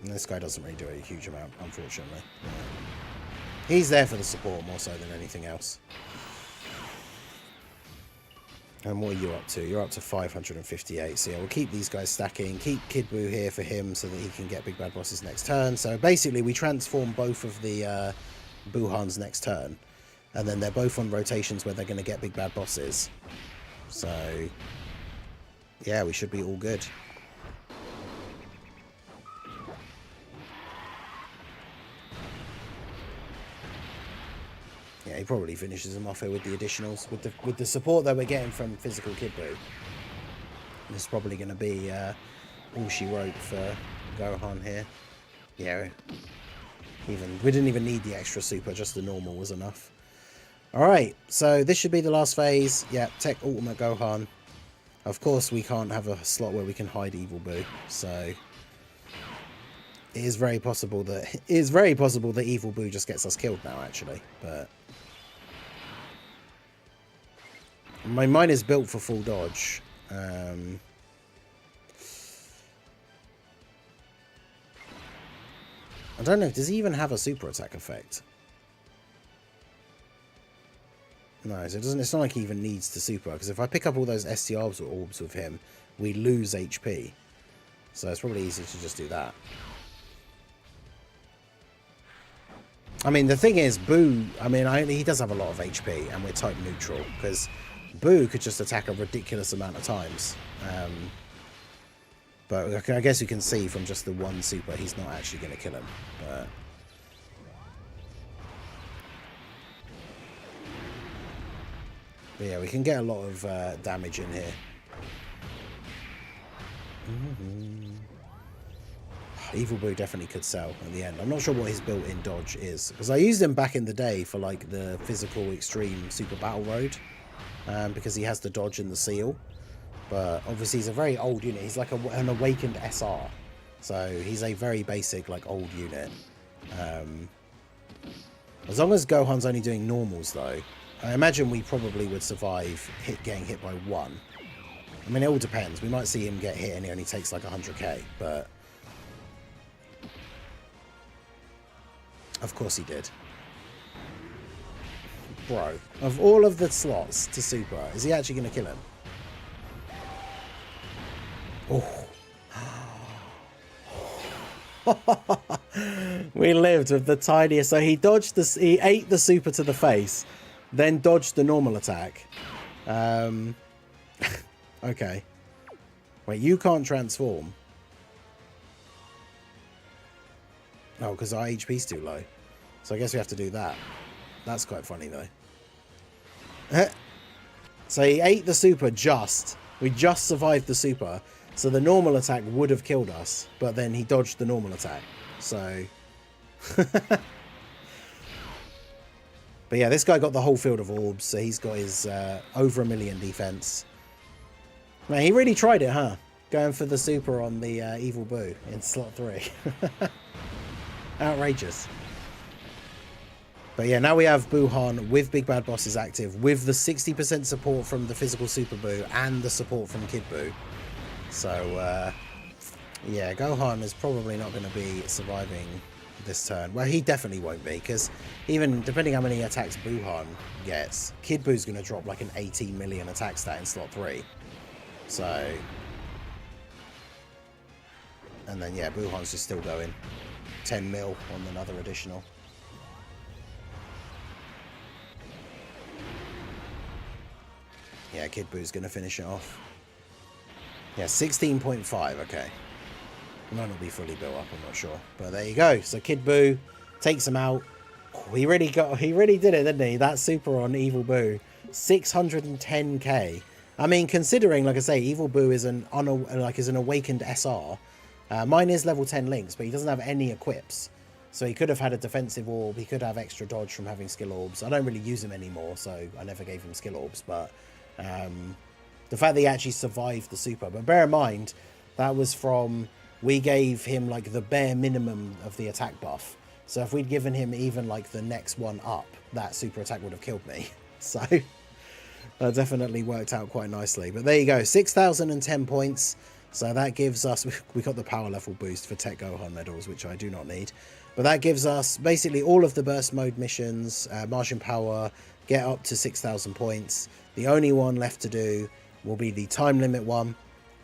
And this guy doesn't really do a huge amount, unfortunately. Yeah. He's there for the support more so than anything else. And what are you up to? You're up to 558. So yeah, we'll keep these guys stacking. Keep Kid Buu here for him so that he can get Big Bad Bosses next turn. So basically we transform both of the Buhans next turn. And then they're both on rotations where they're going to get Big Bad Bosses. So yeah, we should be all good. Yeah, he probably finishes him off here with the additionals. With the support that we're getting from physical Kid Buu, this is probably going to be all she wrote for Gohan here. Yeah, we didn't even need the extra super, just the normal was enough. Alright, so this should be the last phase. Yeah, TEQ Ultimate Gohan. Of course, we can't have a slot where we can hide Evil Buu, so it is very possible that Evil Buu just gets us killed now, actually. But Mine is built for full dodge. I don't know, does he even have a super attack effect? No, so it doesn't. It's not like he even needs to super, because if I pick up all those STRs or orbs with him, we lose HP. So it's probably easier to just do that. I mean, the thing is, Boo, I mean, he does have a lot of HP, and we're type neutral, because Boo could just attack a ridiculous amount of times. But I guess you can see from just the one super, he's not actually going to kill him. But yeah, we can get a lot of damage in here. Evil Boo definitely could sell at the end. I'm not sure what his built-in dodge is, because I used him back in the day for like the physical extreme super battle road, because he has the dodge and the seal. But obviously he's a very old unit. He's like an awakened SR, so he's a very basic like old unit. As long as Gohan's only doing normals though, I imagine we probably would survive getting hit by 1. I mean, it all depends. We might see him get hit and he only takes like 100k, but of course he did. Bro, of all of the slots to super, is he actually going to kill him? Oh. We lived with the tiniest. So he dodged the. He ate the super to the face, then dodged the normal attack. Okay. Wait, you can't transform. Oh, because our HP's too low. So I guess we have to do that. That's quite funny though. So he ate the super just. We just survived the super. So the normal attack would have killed us, but then he dodged the normal attack. So... But yeah, this guy got the whole field of orbs, so he's got his over 1 million defense. Man, he really tried it, huh? Going for the super on the Evil Boo in slot 3. Outrageous. But yeah, now we have Buhan with Big Bad Bosses active, with the 60% support from the physical Super Boo and the support from Kid Boo. So, yeah, Gohan is probably not going to be surviving this turn. Well, he definitely won't be, because even depending how many attacks Buhan gets, Kid Boo's going to drop like an 18 million attack stat in slot 3. So, and then yeah, Buhan's just still going 10 mil on another additional. Yeah, Kid Boo's going to finish it off. Yeah, 16.5, okay. It might not be fully built up, I'm not sure. But there you go. So Kid Boo takes him out. Oh, he really did it, didn't he? That super on Evil Boo. 610k. I mean, considering, like I say, Evil Boo is an awakened SR. Mine is level 10 links, but he doesn't have any equips. So he could have had a defensive orb. He could have extra dodge from having skill orbs. I don't really use him anymore, so I never gave him skill orbs. But the fact that he actually survived the super. But bear in mind, that was from... We gave him like the bare minimum of the attack buff. So if we'd given him even like the next one up, that super attack would have killed me. So that definitely worked out quite nicely. But there you go, 6,010 points. So that gives us, we got the power level boost for TEQ Gohan medals, which I do not need. But that gives us basically all of the burst mode missions, Martian power, get up to 6,000 points. The only one left to do will be the time limit one.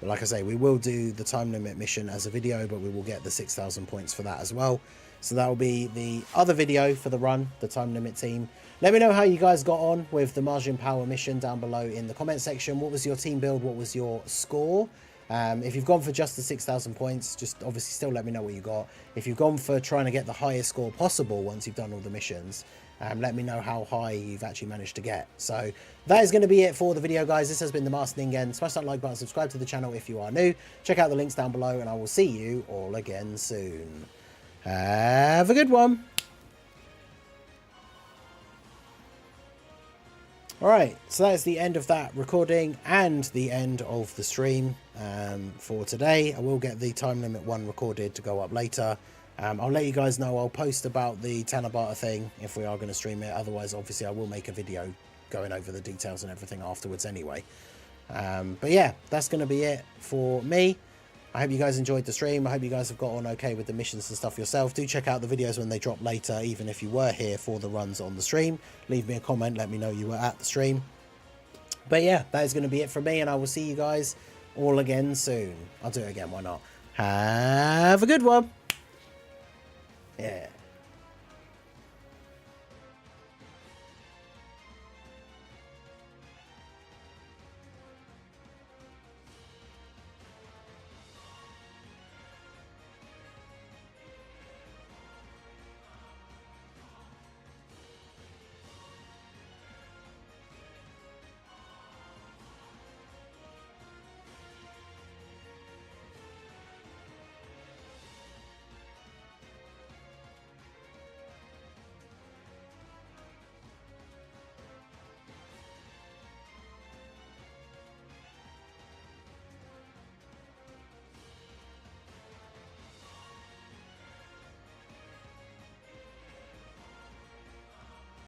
But like I say, we will do the time limit mission as a video, but we will get the 6,000 points for that as well. So that will be the other video for the run, the time limit team. Let me know how you guys got on with the Martian Power mission down below in the comment section. What was your team build? What was your score? If you've gone for just the 6,000 points, just obviously still let me know what you got. If you've gone for trying to get the highest score possible once you've done all the missions, let me know how high you've actually managed to get. So that is going to be it for the video, guys. This has been the Master Ningen. Smash that like button, subscribe to the channel if you are new. Check out the links down below, and I will see you all again soon. Have a good one. Alright, so that is the end of that recording and the end of the stream for today. I will get the time limit one recorded to go up later. I'll let you guys know. I'll post about the Tanabata thing if we are going to stream it. Otherwise, obviously, I will make a video going over the details and everything afterwards anyway. But yeah, that's going to be it for me. I hope you guys enjoyed the stream. I hope you guys have got on okay with the missions and stuff yourself. Do check out the videos when they drop later, even if you were here for the runs on the stream. Leave me a comment, let me know you were at the stream. But yeah, that is going to be it from me, and I will see you guys all again soon. I'll do it again, why not? Have a good one. Yeah.